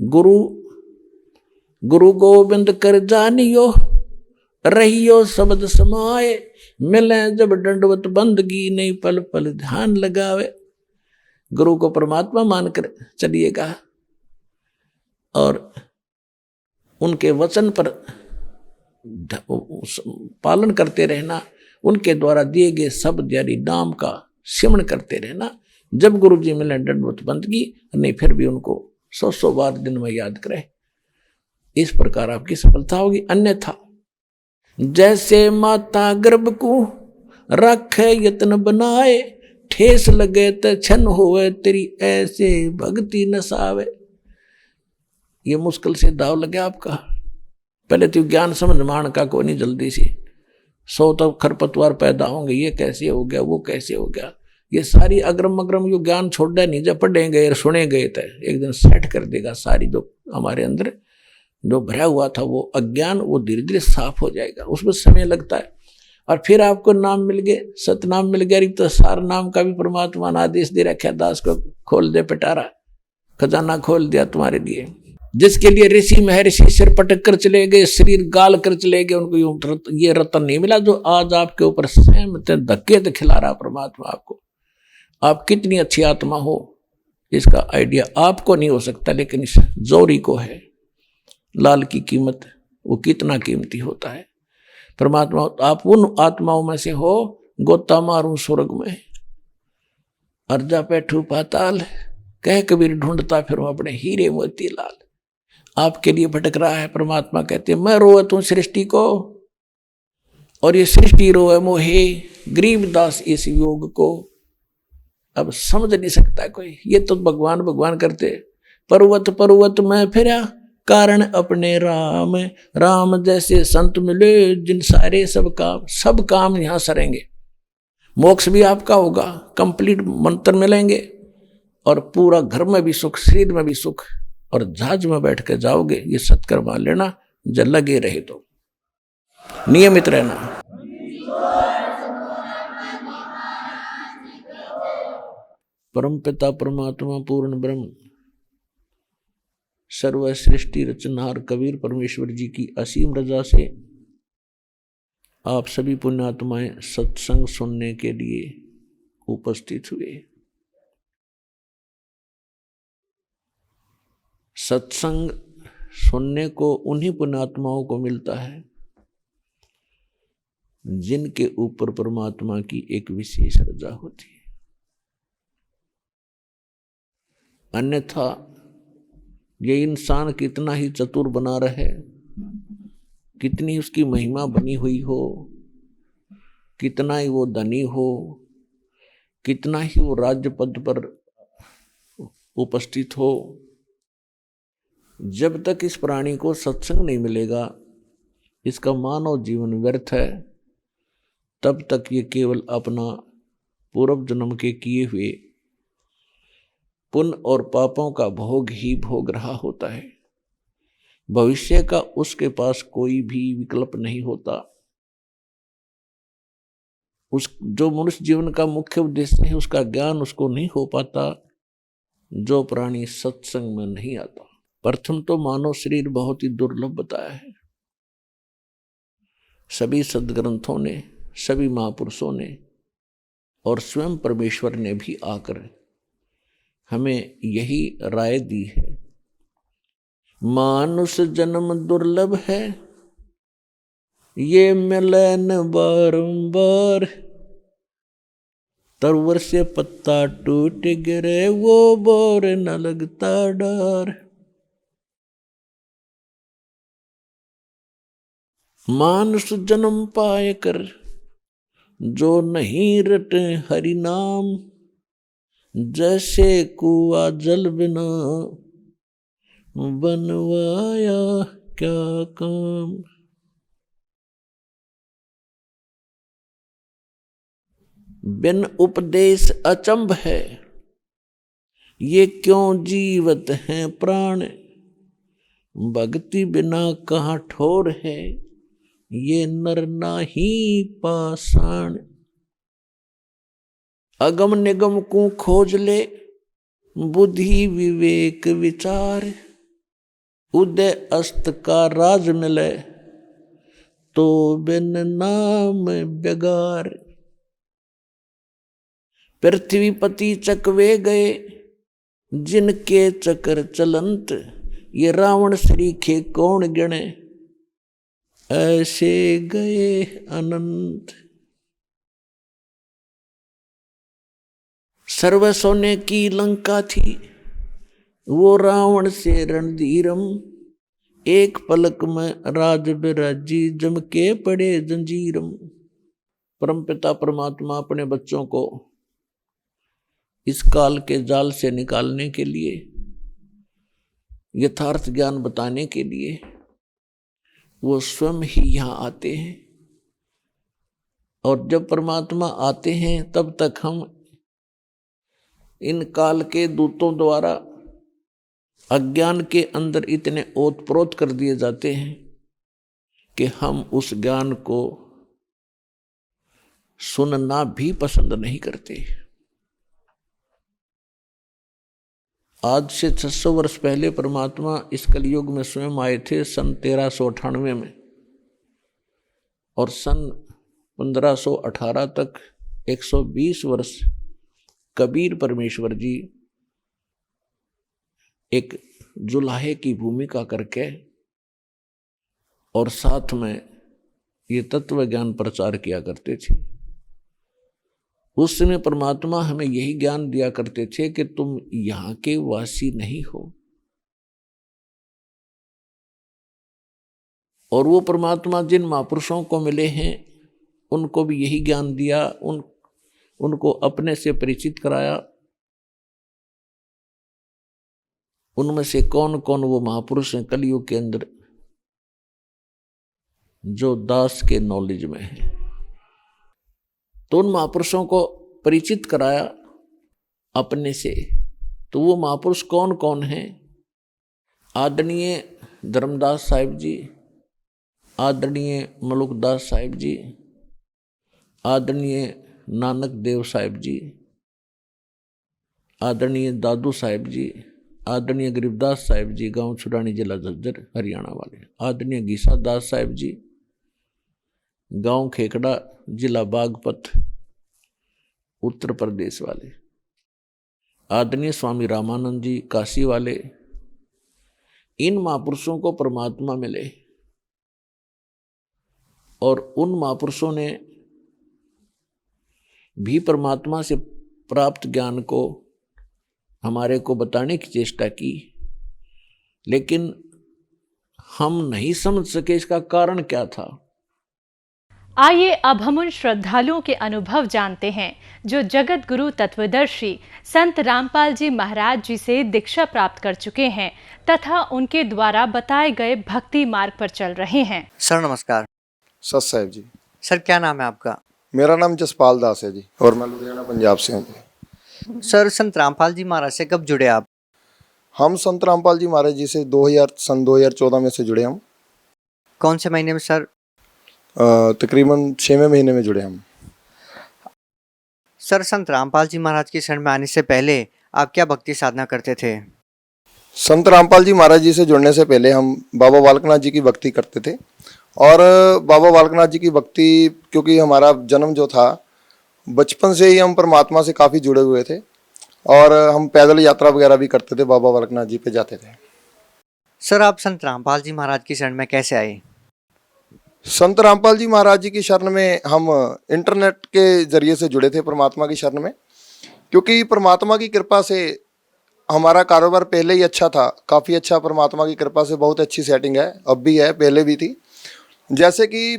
गुरु गोविंद कर जानियो, रहियो शब्द समाए, मिले जब दंडवत बंदगी, नहीं पल पल ध्यान लगावे। गुरु को परमात्मा मानकर चलिएगा और उनके वचन पर पालन करते रहना, उनके द्वारा दिए गए शब्द यानी नाम का सिमरण करते रहना। जब गुरु जी मिले दंडवत बंदगी, नहीं फिर भी उनको 100 बार दिन में याद करें। इस प्रकार आपकी सफलता होगी। अन्यथा जैसे माता गर्भ को रखे यत्न बनाए, ठेस लगे तो छन होवे, तेरी ऐसे भक्ति नसावे। ये मुश्किल से दाव लगे आपका। पहले तो ज्ञान समझ मान का कोई नहीं, जल्दी से 100 तक खरपतवार पैदा होंगे, ये कैसे हो गया, वो कैसे हो गया, ये सारी अग्रम अग्रम यो ज्ञान छोड़ नहीं, जब पढ़ेंगे और सुने गए थे एक दिन सेट कर देगा। सारी जो हमारे अंदर जो भरा हुआ था वो अज्ञान, वो धीरे धीरे साफ हो जाएगा, उसमें समय लगता है। और फिर आपको नाम मिल गए, सतनाम मिल गया, तो सार नाम का भी परमात्मा ने आदेश दे रखा, दास को खोल दे पिटारा, खजाना खोल दिया तुम्हारे लिए। जिसके लिए ऋषि महर्षि सिर पटक कर चले गए, शरीर गाल कर चले गए, उनको ये रतन नहीं मिला जो आज आपके ऊपर सहमत धक्के तो खिला रहा परमात्मा आपको। आप कितनी अच्छी आत्मा हो, इसका आइडिया आपको नहीं हो सकता, लेकिन इस जोरी को है। लाल की कीमत वो कितना कीमती होता है। परमात्मा आप उन आत्माओं में से हो, गोता मारूं स्वर्ग में, अर्जा बैठू पाताल, कह कबीर ढूंढता फिरूं अपने हीरे मोती लाल। आपके लिए भटक रहा है। परमात्मा कहते हैं मैं रोवत हूं सृष्टि को, और ये सृष्टि रोए मोहे, गरीबदास इस योग को। अब समझ नहीं सकता कोई, ये तो भगवान भगवान करते। पर्वत पर्वत में फिरा कारण अपने राम, राम जैसे संत मिले जिन सारे सब काम यहां सरेंगे। मोक्ष भी आपका होगा, कंप्लीट मंत्र मिलेंगे, और पूरा घर में भी सुख, शरीर में भी सुख, और जहाज में बैठ के जाओगे। ये सत्कर्म मान लेना, जब लगे रहे तो नियमित रहना। परम पिता परमात्मा पूर्ण ब्रह्म सर्व सृष्टि रचनहार कबीर परमेश्वर जी की असीम रजा से आप सभी पुण्यात्माएं सत्संग सुनने के लिए उपस्थित हुए। सत्संग सुनने को उन्हीं पुण्यात्माओं को मिलता है जिनके ऊपर परमात्मा की एक विशेष रजा होती है। अन्यथा ये इंसान कितना ही चतुर बना रहे, कितनी उसकी महिमा बनी हुई हो, कितना ही वो धनी हो, कितना ही वो राज्य पद पर उपस्थित हो, जब तक इस प्राणी को सत्संग नहीं मिलेगा, इसका मानव जीवन व्यर्थ है। तब तक ये केवल अपना पूर्व जन्म के किए हुए पुण्य और पापों का भोग ही भोग रहा होता है। भविष्य का उसके पास कोई भी विकल्प नहीं होता। उस जो मनुष्य जीवन का मुख्य उद्देश्य है उसका ज्ञान उसको नहीं हो पाता जो प्राणी सत्संग में नहीं आता। प्रथम तो मानव शरीर बहुत ही दुर्लभ बताया है। सभी सद्ग्रंथों ने, सभी महापुरुषों ने और स्वयं परमेश्वर ने भी आकर हमें यही राय दी है, मानुष जन्म दुर्लभ है, ये मिले न बारंबार, तरवर से पत्ता टूट गिरे वो बोर न लगता डर। मानुष जन्म पाए कर जो नहीं रटे हरि नाम, जैसे कुआ जल बिना बनवाया क्या काम। बिन उपदेश अचंभ है, ये क्यों जीवत हैं प्राण, भक्ति बिना कहाँ ठोर है, ये नर नाही पाषाण। अगम निगम को खोज ले, बुद्धि विवेक विचार, उदय अस्त का राज मिले, तो बिन नाम बेगार। पृथ्वीपति चकवे गए, जिनके चक्र चलंत, ये रावण सरीखे कौन गिने, ऐसे गए अनंत। सर्व सोने की लंका थी, वो रावण से रणधीरम, एक पलक में राज बिराजी, जम के पड़े जंजीरम। परमपिता परमात्मा अपने बच्चों को इस काल के जाल से निकालने के लिए, यथार्थ ज्ञान बताने के लिए वो स्वयं ही यहाँ आते हैं। और जब परमात्मा आते हैं तब तक हम इन काल के दूतों द्वारा अज्ञान के अंदर इतने ओतप्रोत कर दिए जाते हैं कि हम उस ज्ञान को सुनना भी पसंद नहीं करते। आज से 600 वर्ष पहले परमात्मा इस कलयुग में स्वयं आए थे, सन 1398 में, और सन 1518 तक 120 वर्ष कबीर परमेश्वर जी एक जुलाहे की भूमिका करके और साथ में ये तत्व ज्ञान प्रचार किया करते थे। उस समय परमात्मा हमें यही ज्ञान दिया करते थे कि तुम यहां के वासी नहीं हो। और वो परमात्मा जिन महापुरुषों को मिले हैं उनको भी यही ज्ञान दिया, उनको अपने से परिचित कराया। उनमें से कौन कौन वो महापुरुष हैं कलयुग के अंदर जो दास के नॉलेज में है, तो उन महापुरुषों को परिचित कराया अपने से। तो वो महापुरुष कौन कौन हैं? आदरणीय धर्मदास साहिब जी, आदरणीय मलुकदास साहिब जी, आदरणीय नानक देव साहिब जी, आदरणीय दादू साहिब जी, आदरणीय गरीबदास साहिब जी, गांव छुड़ानी जिला झज्जर हरियाणा वाले, आदरणीय गीसा दास साहिब जी, गांव खेकड़ा जिला बागपत उत्तर प्रदेश वाले, आदरणीय स्वामी रामानंद जी काशी वाले। इन महापुरुषों को परमात्मा मिले और उन महापुरुषों ने भी परमात्मा से प्राप्त ज्ञान को हमारे को बताने की चेष्टा की, लेकिन हम नहीं समझ सके इसका कारण क्या था। आइए अब हम उन श्रद्धालुओं के अनुभव जानते हैं जो जगत गुरु तत्वदर्शी संत रामपाल जी महाराज जी से दीक्षा प्राप्त कर चुके हैं तथा उनके द्वारा बताए गए भक्ति मार्ग पर चल रहे हैं। सर नमस्कार। सत साहिब जी। सर क्या नाम है आपका? मेरा नाम जसपाल दास है जी और मैं लुधियाना पंजाब से हूँ जी। सर संत रामपाल जी महाराज से कब जुड़े आप? हम संत रामपाल जी महाराज जी से 2014 में से जुड़े हम। कौन से महीने में सर? तकरीबन 6वें महीने में जुड़े हम। सर संत रामपाल जी महाराज की शरण में आने से पहले आप क्या भक्ति साधना करते थे? संत रामपाल जी महाराज जी से जुड़ने से पहले हम बाबा बालकनाथ जी की भक्ति करते थे। और बाबा बालकनाथ जी की भक्ति, क्योंकि हमारा जन्म जो था बचपन से ही हम परमात्मा से काफ़ी जुड़े हुए थे और हम पैदल यात्रा वगैरह भी करते थे, बाबा बालकनाथ जी पे जाते थे। सर आप संत रामपाल जी महाराज की शरण में कैसे आए? संत रामपाल जी महाराज जी की शरण में हम इंटरनेट के जरिए से जुड़े थे परमात्मा की शरण में, क्योंकि परमात्मा की कृपा से हमारा कारोबार पहले ही अच्छा था, काफ़ी अच्छा, परमात्मा की कृपा से बहुत अच्छी सेटिंग है, अब भी है, पहले भी थी। जैसे कि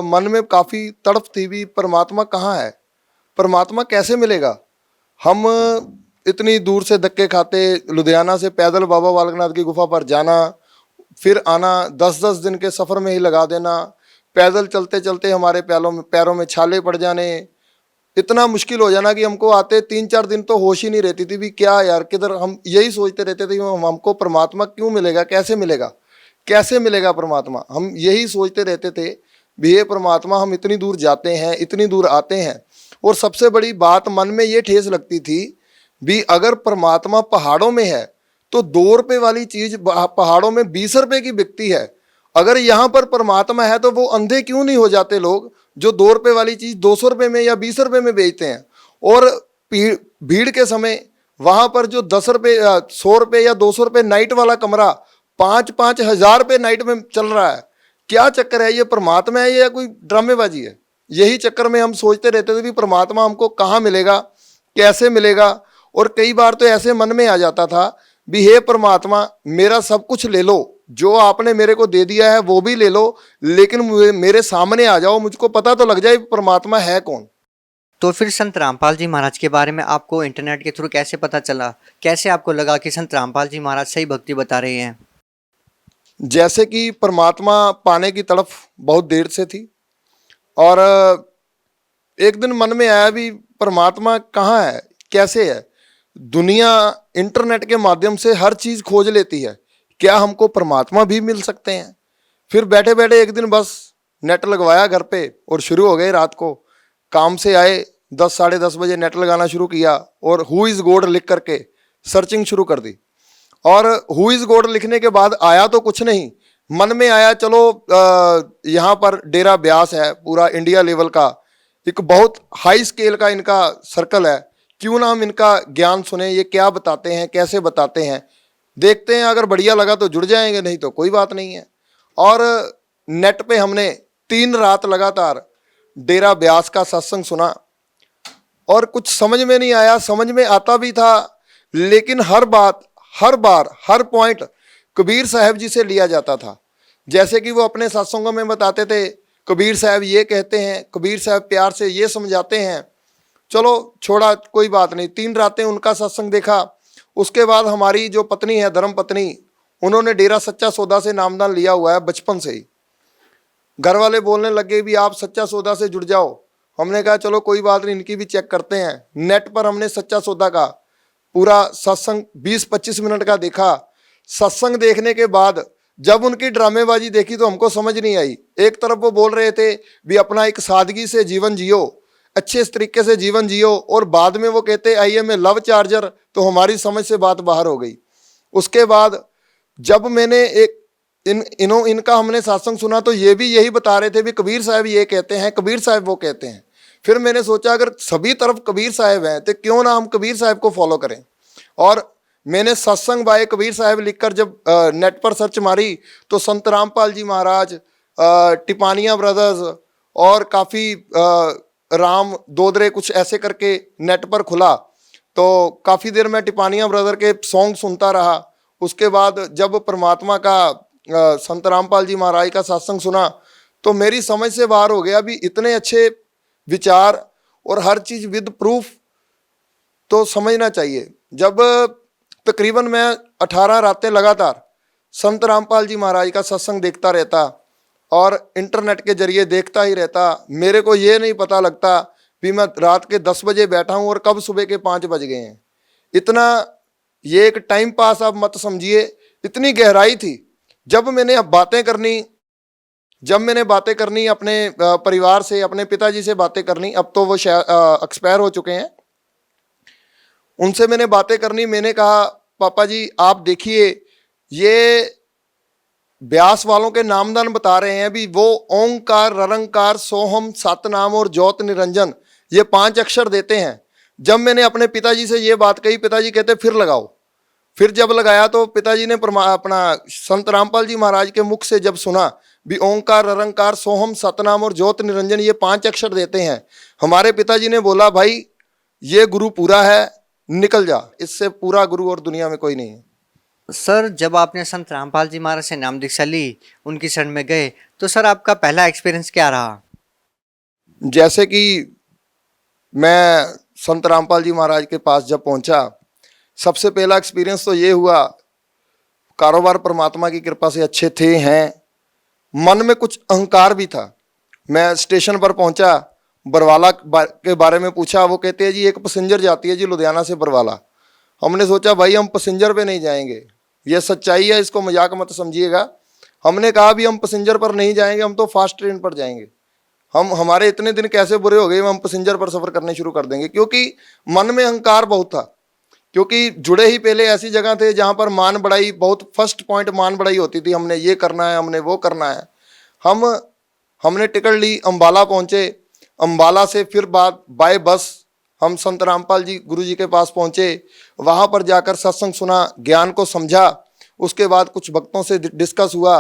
मन में काफ़ी तड़प थी भी, परमात्मा कहाँ है, परमात्मा कैसे मिलेगा। हम इतनी दूर से धक्के खाते, लुधियाना से पैदल बाबा बालकनाथ की गुफा पर जाना, फिर आना, 10-10 दिन के सफ़र में ही लगा देना, पैदल चलते चलते हमारे पैरों में छाले पड़ जाने, इतना मुश्किल हो जाना कि हमको आते 3-4 दिन तो होश ही नहीं रहती थी भी क्या यार, किधर। हम यही सोचते रहते थे हमको परमात्मा क्यों मिलेगा, कैसे मिलेगा, कैसे मिलेगा परमात्मा। हम यही सोचते रहते थे भी ये परमात्मा, हम इतनी दूर जाते हैं, इतनी दूर आते हैं। और सबसे बड़ी बात मन में ये ठेस लगती थी भी, अगर परमात्मा पहाड़ों में है तो 2 रुपये वाली चीज़ पहाड़ों में 20 रुपये की बिकती है। अगर यहाँ पर परमात्मा है तो वो अंधे क्यों नहीं हो जाते लोग जो 2 रुपये वाली चीज़ 200 रुपये में या 20 रुपये में बेचते हैं। और भीड़ के समय वहाँ पर जो 10 रुपये, 100 रुपये या 200 रुपये नाइट वाला कमरा 5-5 हज़ार रुपये नाइट में चल रहा है। क्या चक्कर है, ये परमात्मा है या कोई ड्रामेबाजी है। यही चक्कर में हम सोचते रहते थे भी परमात्मा हमको कहाँ मिलेगा, कैसे मिलेगा। और कई बार तो ऐसे मन में आ जाता था भी, हे परमात्मा मेरा सब कुछ ले लो, जो आपने मेरे को दे दिया है वो भी ले लो, लेकिन मेरे सामने आ जाओ, मुझको पता तो लग जाए परमात्मा है कौन। तो फिर संत रामपाल जी महाराज के बारे में आपको इंटरनेट के थ्रू कैसे पता चला? कैसे आपको लगा कि संत रामपाल जी महाराज सही भक्ति बता रहे हैं? जैसे कि परमात्मा पाने की तड़फ बहुत देर से थी और एक दिन मन में आया भी परमात्मा कहाँ है, कैसे है। दुनिया इंटरनेट के माध्यम से हर चीज़ खोज लेती है, क्या हमको परमात्मा भी मिल सकते हैं। फिर बैठे बैठे एक दिन बस नेट लगवाया घर पे और शुरू हो गए। रात को काम से आए 10 साढ़े 10 बजे नेट लगाना शुरू किया और हु इज़ गॉड लिख करके सर्चिंग शुरू कर दी। और हु इज़ गॉड लिखने के बाद आया तो कुछ नहीं, मन में आया चलो यहाँ पर डेरा ब्यास है, पूरा इंडिया लेवल का एक बहुत हाई स्केल का इनका सर्कल है, क्यों ना हम इनका ज्ञान सुने, ये क्या बताते हैं, कैसे बताते हैं। देखते हैं, अगर बढ़िया लगा तो जुड़ जाएंगे, नहीं तो कोई बात नहीं है। और नेट पे हमने 3 रात लगातार डेरा ब्यास का सत्संग सुना और कुछ समझ में नहीं आया, समझ में आता भी था, लेकिन हर बार हर पॉइंट कबीर साहब जी से लिया जाता था। जैसे कि वो अपने सत्संगों में बताते थे, कबीर साहब ये कहते हैं, कबीर साहब प्यार से ये समझाते हैं। चलो छोड़ा, कोई बात नहीं। 3 रातें उनका सत्संग देखा। उसके बाद हमारी जो पत्नी है, धर्म पत्नी, उन्होंने डेरा सच्चा सौदा से नामदान लिया हुआ है बचपन से ही। घर वाले बोलने लगे भी आप सच्चा सौदा से जुड़ जाओ। हमने कहा चलो कोई बात नहीं, इनकी भी चेक करते हैं। नेट पर हमने सच्चा सौदा का पूरा सत्संग 20-25 मिनट का देखा। सत्संग देखने के बाद जब उनकी ड्रामेबाजी देखी तो हमको समझ नहीं आई। एक तरफ वो बोल रहे थे भी अपना एक सादगी से जीवन जियो, अच्छे तरीके से जीवन जियो, और बाद में वो कहते I am a love charger, तो हमारी समझ से बात बाहर हो गई। उसके बाद जब मैंने इनका हमने सत्संग सुना तो ये भी यही बता रहे थे भी कबीर साहब ये कहते हैं, कबीर साहब वो कहते हैं। फिर मैंने सोचा अगर सभी तरफ कबीर साहब हैं तो क्यों ना हम कबीर साहब को फॉलो करें। और मैंने सत्संग बाय कबीर साहब लिखकर जब नेट पर सर्च मारी तो संत रामपाल जी महाराज, टिपानिया ब्रदर्स और काफ़ी राम दोदरे कुछ ऐसे करके नेट पर खुला। तो काफ़ी देर मैं टिपानिया ब्रदर के सॉन्ग सुनता रहा। उसके बाद जब परमात्मा का संत रामपाल जी महाराज का सत्संग सुना तो मेरी समझ से बाहर हो गया भी इतने अच्छे विचार और हर चीज़ विद प्रूफ तो समझना चाहिए। जब तकरीबन मैं 18 रातें लगातार संत रामपाल जी महाराज का सत्संग देखता रहता और इंटरनेट के जरिए देखता ही रहता, मेरे को ये नहीं पता लगता भी मैं रात के 10 बजे बैठा हूँ और कब सुबह के 5 बज गए हैं। इतना ये एक टाइम पास आप मत समझिए, इतनी गहराई थी। जब मैंने बातें करनी अपने परिवार से, अपने पिताजी से बातें करनी, अब तो वो एक्सपायर हो चुके हैं, उनसे मैंने बातें करनी। मैंने कहा पापा जी आप देखिए ये ब्यास वालों के नामदान बता रहे हैं भी वो ओंकार, ररंकार, सोहम, सतनाम और ज्योत निरंजन ये 5 अक्षर देते हैं। जब मैंने अपने पिताजी से ये बात कही, पिताजी कहते फिर लगाओ। फिर जब लगाया तो पिताजी ने अपना संत रामपाल जी महाराज के मुख से जब सुना भी ओंकार, ररंकार, सोहम, सतनाम और ज्योत निरंजन ये 5 अक्षर देते हैं, हमारे पिताजी ने बोला भाई ये गुरु पूरा है, निकल जा, इससे पूरा गुरु और दुनिया में कोई नहीं है। सर जब आपने संत रामपाल जी महाराज से नाम दीक्षा ली, उनकी शरण में गए, तो सर आपका पहला एक्सपीरियंस क्या रहा? जैसे कि मैं संत रामपाल जी महाराज के पास जब पहुंचा, सबसे पहला एक्सपीरियंस तो ये हुआ, कारोबार परमात्मा की कृपा से अच्छे थे हैं, मन में कुछ अहंकार भी था। मैं स्टेशन पर पहुंचा, बरवाला के बारे में पूछा, वो कहते हैं जी एक पैसेंजर जाती है जी लुधियाना से बरवाला। हमने सोचा भाई हम पैसेंजर पे नहीं जाएंगे, ये सच्चाई है, इसको मजाक मत समझिएगा। हमने कहा भी हम पैसेंजर पर नहीं जाएंगे, हम तो फास्ट ट्रेन पर जाएंगे। हमारे इतने दिन कैसे बुरे हो गए, हम पैसेंजर पर सफ़र करने शुरू कर देंगे। क्योंकि मन में अहंकार बहुत था, क्योंकि जुड़े ही पहले ऐसी जगह थे जहाँ पर मान बढ़ाई बहुत, फर्स्ट पॉइंट मान बढ़ाई होती थी, हमने ये करना है, हमने वो करना है। हमने टिकट ली, अम्बाला पहुँचे, अम्बाला से फिर बाय बस हम संत रामपाल जी गुरु जी के पास पहुँचे। वहाँ पर जाकर सत्संग सुना, ज्ञान को समझा। उसके बाद कुछ भक्तों से डिस्कस हुआ।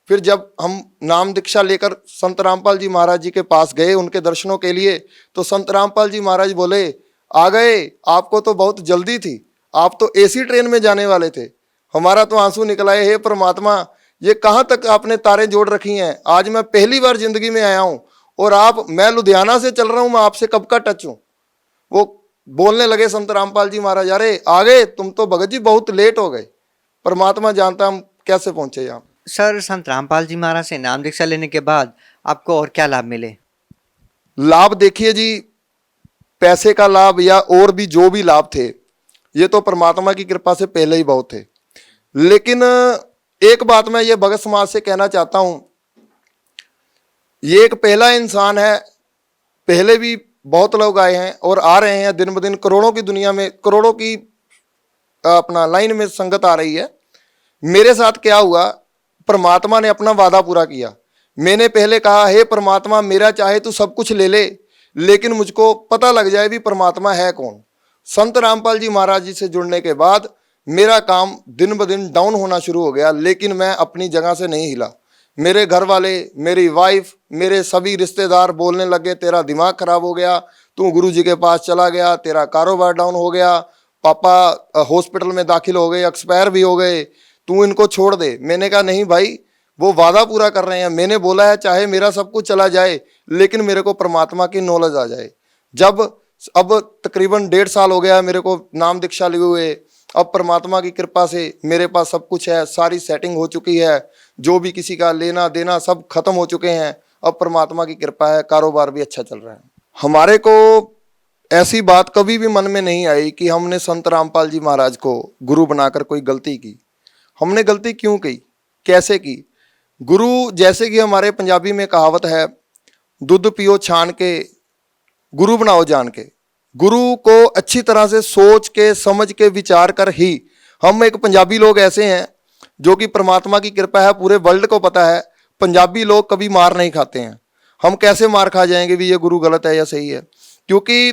फिर जब हम नाम दीक्षा लेकर संत रामपाल जी महाराज जी के पास गए उनके दर्शनों के लिए, तो संत रामपाल जी महाराज बोले आ गए, आपको तो बहुत जल्दी थी, आप तो एसी ट्रेन में जाने वाले थे। हमारा तो आंसू निकल आए, हे परमात्मा ये कहाँ तक आपने तारें जोड़ रखी हैं। आज मैं पहली बार जिंदगी में आया हूँ और मैं लुधियाना से चल रहा हूँ, मैं आपसे कब का टच हूँ। वो बोलने लगे संत रामपाल जी महाराज, अरे आ गए तुम तो भगत जी, बहुत लेट हो गए, परमात्मा जानता हम कैसे पहुंचे यहाँ। सर संत रामपाल जी महाराज से नाम दीक्षा लेने के बाद आपको और क्या लाभ मिले? लाभ देखिए जी, पैसे का लाभ या और भी जो भी लाभ थे ये तो परमात्मा की कृपा से पहले ही बहुत थे। लेकिन एक बात मैं ये भगत समाज से कहना चाहता हूँ, ये एक पहला इंसान है, पहले भी बहुत लोग आए हैं और आ रहे हैं, दिन ब दिन करोड़ों की दुनिया में, करोड़ों की अपना लाइन में संगत आ रही है। मेरे साथ क्या हुआ, परमात्मा ने अपना वादा पूरा किया। मैंने पहले कहा हे परमात्मा मेरा चाहे तू सब कुछ ले ले, लेकिन मुझको पता लग जाए भी परमात्मा है कौन। संत रामपाल जी महाराज जी से जुड़ने के बाद मेरा काम दिन ब दिन डाउन होना शुरू हो गया, लेकिन मैं अपनी जगह से नहीं हिला। मेरे घर वाले, मेरी वाइफ, मेरे सभी रिश्तेदार बोलने लगे तेरा दिमाग खराब हो गया, तू गुरुजी के पास चला गया, तेरा कारोबार डाउन हो गया, पापा हॉस्पिटल में दाखिल हो गए, एक्सपायर भी हो गए, तू इनको छोड़ दे। मैंने कहा नहीं भाई, वो वादा पूरा कर रहे हैं। मैंने बोला है चाहे मेरा सब कुछ चला जाए लेकिन मेरे को परमात्मा की नॉलेज आ जाए। जब अब तकरीबन 1.5 साल हो गया मेरे को नाम दीक्षा लिए हुए, अब परमात्मा की कृपा से मेरे पास सब कुछ है, सारी सेटिंग हो चुकी है, जो भी किसी का लेना देना सब खत्म हो चुके हैं। अब परमात्मा की कृपा है, कारोबार भी अच्छा चल रहा है। हमारे को ऐसी बात कभी भी मन में नहीं आई कि हमने संत रामपाल जी महाराज को गुरु बनाकर कोई गलती की। हमने गलती क्यों की, कैसे की? गुरु, जैसे कि हमारे पंजाबी में कहावत है, दूध पियो छान के, गुरु बनाओ जान के। गुरु को अच्छी तरह से सोच के, समझ के, विचार कर ही, हम एक पंजाबी लोग ऐसे हैं जो कि परमात्मा की कृपा है, पूरे वर्ल्ड को पता है पंजाबी लोग कभी मार नहीं खाते हैं। हम कैसे मार खा जाएंगे भी ये गुरु गलत है या सही है? क्योंकि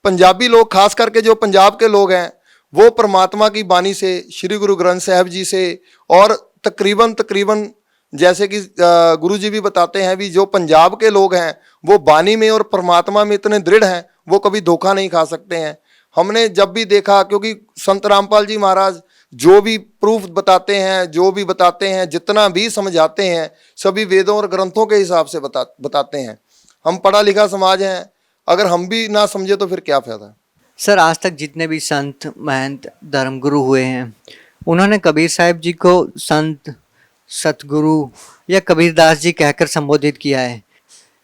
पंजाबी लोग, खास करके जो पंजाब के लोग हैं, वो परमात्मा की बानी से, श्री गुरु ग्रंथ साहिब जी से, और तकरीबन जैसे कि गुरु जी भी बताते हैं भी, जो पंजाब के लोग हैं वो बानी में और परमात्मा में इतने दृढ़ हैं, वो कभी धोखा नहीं खा सकते हैं। हमने जब भी देखा, क्योंकि संत रामपाल जी महाराज जो भी प्रूफ बताते हैं, जो भी बताते हैं, जितना भी समझाते हैं, सभी वेदों और ग्रंथों के हिसाब से बताते हैं। हम पढ़ा लिखा समाज हैं, अगर हम भी ना समझे तो फिर क्या फायदा? सर, आज तक जितने भी संत, महंत, धर्मगुरु हुए हैं, उन्होंने कबीर साहिब जी को संत, सतगुरु या कबीरदास जी कहकर संबोधित किया है।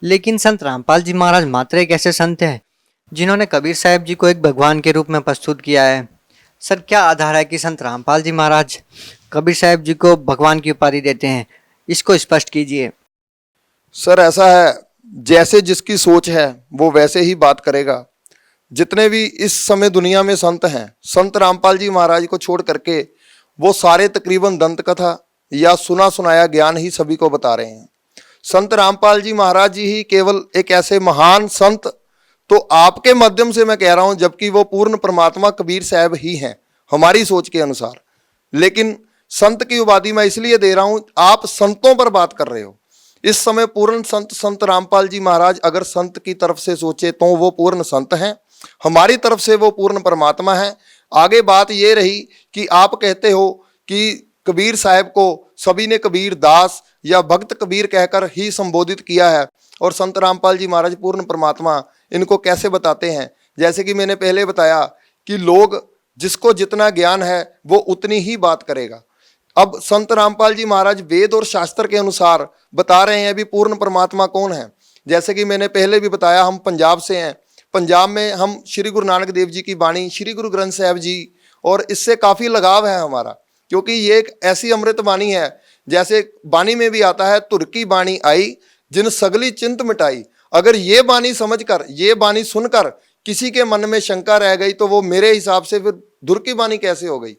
लेकिन संत रामपाल जी महाराज मात्र एक ऐसे संत हैं जिन्होंने कबीर साहिब जी को एक भगवान के रूप में प्रस्तुत किया है। सर, क्या आधार है कि संत रामपाल जी महाराज कबीर साहिब जी को भगवान की उपाधि देते हैं? इसको स्पष्ट कीजिए। सर, ऐसा है, जैसे जिसकी सोच है वो वैसे ही बात करेगा। जितने भी इस समय दुनिया में संत हैं, संत रामपाल जी महाराज को छोड़ करके वो सारे तकरीबन दंत कथा या सुना सुनाया ज्ञान ही सभी को बता रहे हैं। संत रामपाल जी महाराज जी ही केवल एक ऐसे महान संत, तो आपके माध्यम से मैं कह रहा हूं, जबकि वो पूर्ण परमात्मा कबीर साहब ही हैं हमारी सोच के अनुसार। लेकिन संत की उपाधि मैं इसलिए दे रहा हूं, आप संतों पर बात कर रहे हो। इस समय पूर्ण संत रामपाल जी महाराज अगर संत की तरफ से सोचे तो वो पूर्ण संत हैं, हमारी तरफ से वो पूर्ण परमात्मा है। आगे बात ये रही कि आप कहते हो कि कबीर साहब को सभी ने कबीर दास या भक्त कबीर कहकर ही संबोधित किया है, और संत रामपाल जी महाराज पूर्ण परमात्मा, इनको कैसे बताते हैं? जैसे कि मैंने पहले बताया कि लोग, जिसको जितना ज्ञान है वो उतनी ही बात करेगा। अब संत रामपाल जी महाराज वेद और शास्त्र के अनुसार बता रहे हैं अभी पूर्ण परमात्मा कौन है। जैसे कि मैंने पहले भी बताया, हम पंजाब से हैं। पंजाब में हम श्री गुरु नानक देव जी की बाणी, श्री गुरु ग्रंथ साहिब जी, और इससे काफ़ी लगाव है हमारा, क्योंकि ये एक ऐसी अमृत बाणी है। जैसे बाणी में भी आता है, तुर की बाणी आई जिन सगली चिंत मिटाई। अगर ये बाणी समझकर, ये बाणी सुनकर किसी के मन में शंका रह गई तो वो मेरे हिसाब से फिर धुर की बाणी कैसे हो गई?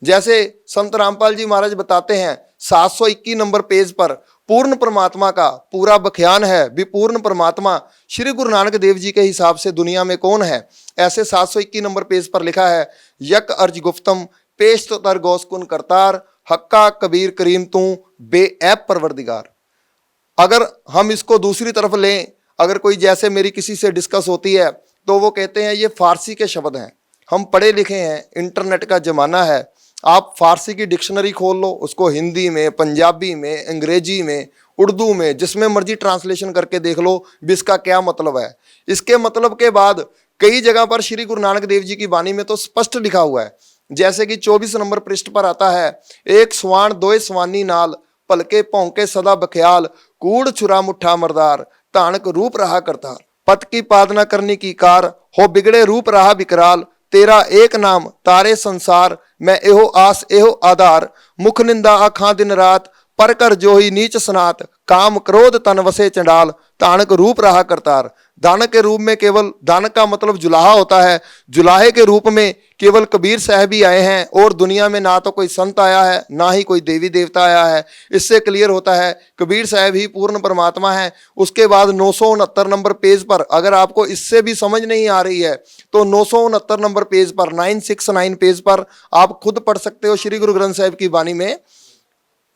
जैसे संत रामपाल जी महाराज बताते हैं 721 नंबर पेज पर पूर्ण परमात्मा का पूरा बख्यान है भी, पूर्ण परमात्मा श्री गुरु नानक देव जी के हिसाब से दुनिया में कौन है। ऐसे 721 नंबर पेज पर लिखा है, यक अर्ज गुफ्तम पेश तो तर गौसकुन करतार, हक्का कबीर करीम तू बेऐब परवरदिगार। अगर हम इसको दूसरी तरफ लें, अगर कोई, जैसे मेरी किसी से डिस्कस होती है तो वो कहते हैं ये फारसी के शब्द हैं। हम पढ़े लिखे हैं, इंटरनेट का ज़माना है, आप फारसी की डिक्शनरी खोल लो, उसको हिंदी में, पंजाबी में, अंग्रेजी में, उर्दू में, जिसमें मर्जी ट्रांसलेशन करके देख लो भी इसका क्या मतलब है। इसके मतलब के बाद कई जगह पर श्री गुरु नानक देव जी की बानी में तो स्पष्ट लिखा हुआ है। जैसे कि 24 नंबर पृष्ठ पर आता है, एक स्वान दोए स्वानी नाल, पलके भौंके सदा बख्याल, कूड़ छुरा मुठा मरदार, तानक रूप रहा करतार, पत की पादना करनी की कार, हो बिगड़े रूप रहा विकराल, तेरा एक नाम तारे संसार, मैं एहो आस एहो आधार, मुख निंदा आखां दिन रात, पर कर जो ही नीच सनात, काम क्रोध तन वसे चंडाल, तानक रूप रहा करतार। दानक के रूप में केवल, दानक का मतलब जुलाहा होता है, जुलाहे के रूप में केवल कबीर साहब ही आए हैं और दुनिया में ना तो कोई संत आया है ना ही कोई देवी देवता आया है। इससे क्लियर होता है कबीर साहब ही पूर्ण परमात्मा है। उसके बाद 969 नंबर पेज पर, अगर आपको इससे भी समझ नहीं आ रही है तो 969 नंबर पेज पर, 969 पेज पर आप खुद पढ़ सकते हो श्री गुरु ग्रंथ साहिब की वाणी में।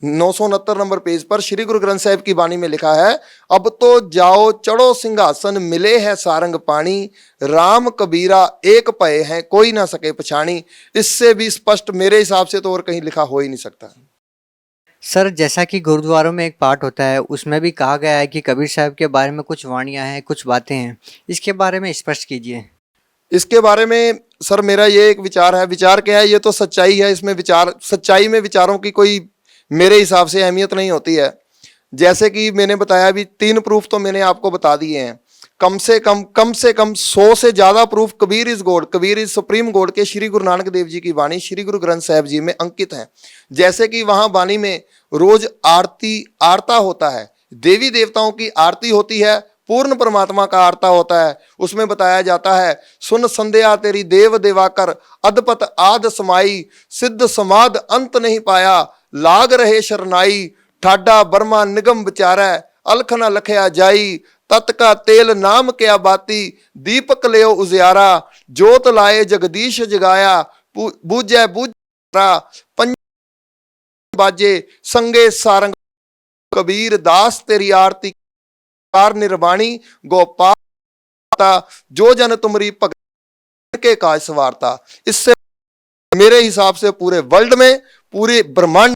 969 नंबर पेज पर श्री गुरु ग्रंथ साहिब की वाणी में लिखा है, अब तो जाओ चढ़ो सिंहासन, मिले है सारंग पानी, राम कबीरा एक पए हैं कोई ना सके पछाणी। इससे भी स्पष्ट मेरे हिसाब से तो और कहीं लिखा हो ही नहीं सकता। सर, जैसा कि गुरुद्वारों में एक पाठ होता है, उसमें भी कहा गया है कि कबीर साहब के बारे में कुछ वाणियां हैं, कुछ बातें हैं, इसके बारे में स्पष्ट कीजिए। इसके बारे में सर मेरा ये एक विचार है। विचार क्या है? ये तो सच्चाई है, इसमें विचार, सच्चाई में विचारों की कोई मेरे हिसाब से अहमियत नहीं होती है। जैसे कि मैंने बताया भी, 3 प्रूफ तो मैंने आपको बता दिए हैं। कम से कम 100 से ज्यादा proof Kabir is God, Kabir is supreme God के श्री गुरु नानक देव जी की वाणी श्री गुरु ग्रंथ साहिब जी में अंकित है। जैसे कि वहां वाणी में रोज आरता होता है, देवी देवताओं की आरती होती है, पूर्ण परमात्मा का आरता होता है। उसमें बताया जाता है, सुन संध्या तेरी देव देवाकर, अदपत आद समाई, सिद्ध समाध अंत नहीं पाया, लाग रहे शरनाई, ठाडा बर्मा निगम विचारै, अलख न लखया जाई, तत् का तेल नाम क्या बाती, दीपक ले उजियारा, जोत लाए जगदीश जगाया, बूझै बूझा पंज बाजे, संगे सारंग कबीर दास तेरी आरती कार निर्वाणी, गोपाल जो जन तुमरी भगत के काज सवारता। इससे मेरे हिसाब से पूरे वर्ल्ड में, पूरे ब्रह्मांड।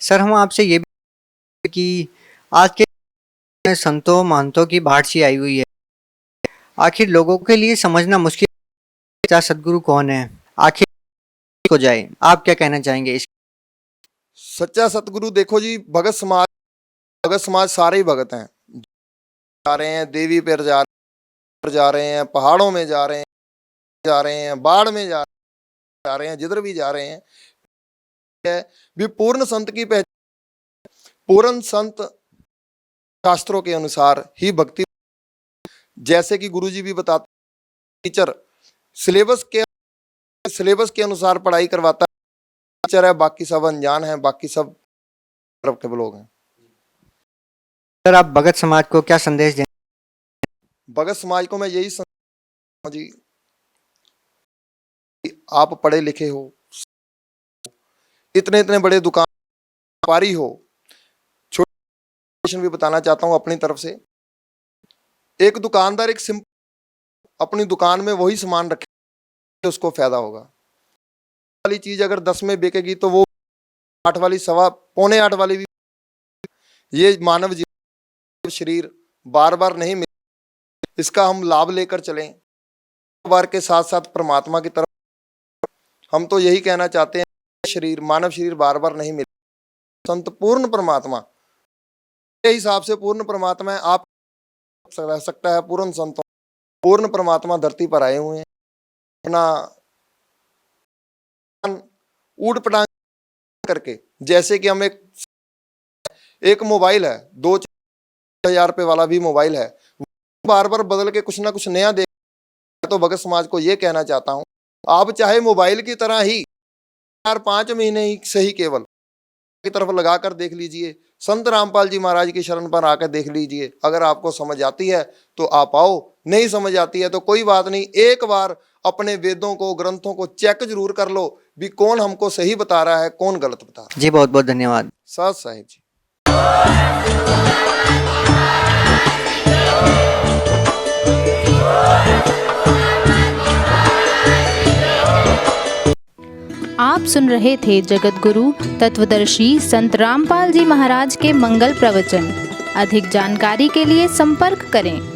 सर, हम आपसे ये भी कि आज के संतों महंतों की भाट सी आई हुई है, आखिर लोगों के लिए समझना मुश्किल, सच्चा सदगुरु कौन है, आखिर को जाए, आप क्या कहना चाहेंगे इस? सच्चा सतगुरु देखो जी, भगत समाज सारे ही भगत हैं। जा रहे हैं देवी पर, जा रहे हैं पहाड़ों में, जा रहे हैं बाढ़ में, जा रहे हैं जिधर भी जा रहे हैं, भी पूर्ण संत की पहचान। पूर्ण संत शास्त्रों के अनुसार ही भक्ति, जैसे कि गुरुजी भी बताते, टीचर सिलेबस के अनुसार पढ़ाई करवाता है, टीचर है, बाकी सब अनजान है, बाकी सब तरफ के लोग हैं। सर, आप भगत समाज को क्या संदेश दें? भगत समाज को मैं यही जी, आप पढ़े लिखे हो, इतने बड़े दुकान व्यापारी हो, छोटे भी बताना चाहता हूं अपनी तरफ से। एक दुकानदार एक सिंपल अपनी दुकान में वही सामान रखे, उसको फायदा होगा। वाली चीज अगर 10 में बिकेगी तो वो 8 वाली, 7.25 वाली भी। ये मानव जीवन शरीर बार बार नहीं मिले, इसका हम लाभ लेकर चलें, बार के साथ साथ परमात्मा की तरफ। हम तो यही कहना चाहते हैं, शरीर, मानव शरीर बार बार नहीं मिले। संत पूर्ण परमात्मा, मेरे हिसाब से पूर्ण परमात्मा है। आप रह सकता है पूर्ण संतों, पूर्ण परमात्मा धरती पर आए हुए हैं, अपना ऊट पटांग करके। जैसे कि हम एक मोबाइल है, 2-4 रुपए वाला भी मोबाइल है, बार बार बदल के कुछ ना कुछ नया दे। तो भगत समाज को ये कहना चाहता हूं, आप चाहे मोबाइल की तरह ही 4-5 महीने ही सही केवल की तरफ लगाकर देख लीजिए, संत रामपाल जी महाराज की शरण पर आकर देख लीजिए। अगर आपको समझ आती है तो आप आओ, नहीं समझ आती है तो कोई बात नहीं, एक बार अपने वेदों को, ग्रंथों को चेक जरूर कर लो भी कौन हमको सही बता रहा है, कौन गलत बता रहा है। जी, बहुत बहुत धन्यवाद। साथ साहिब जी। आप सुन रहे थे जगत गुरु तत्वदर्शी संत रामपाल जी महाराज के मंगल प्रवचन। अधिक जानकारी के लिए संपर्क करें।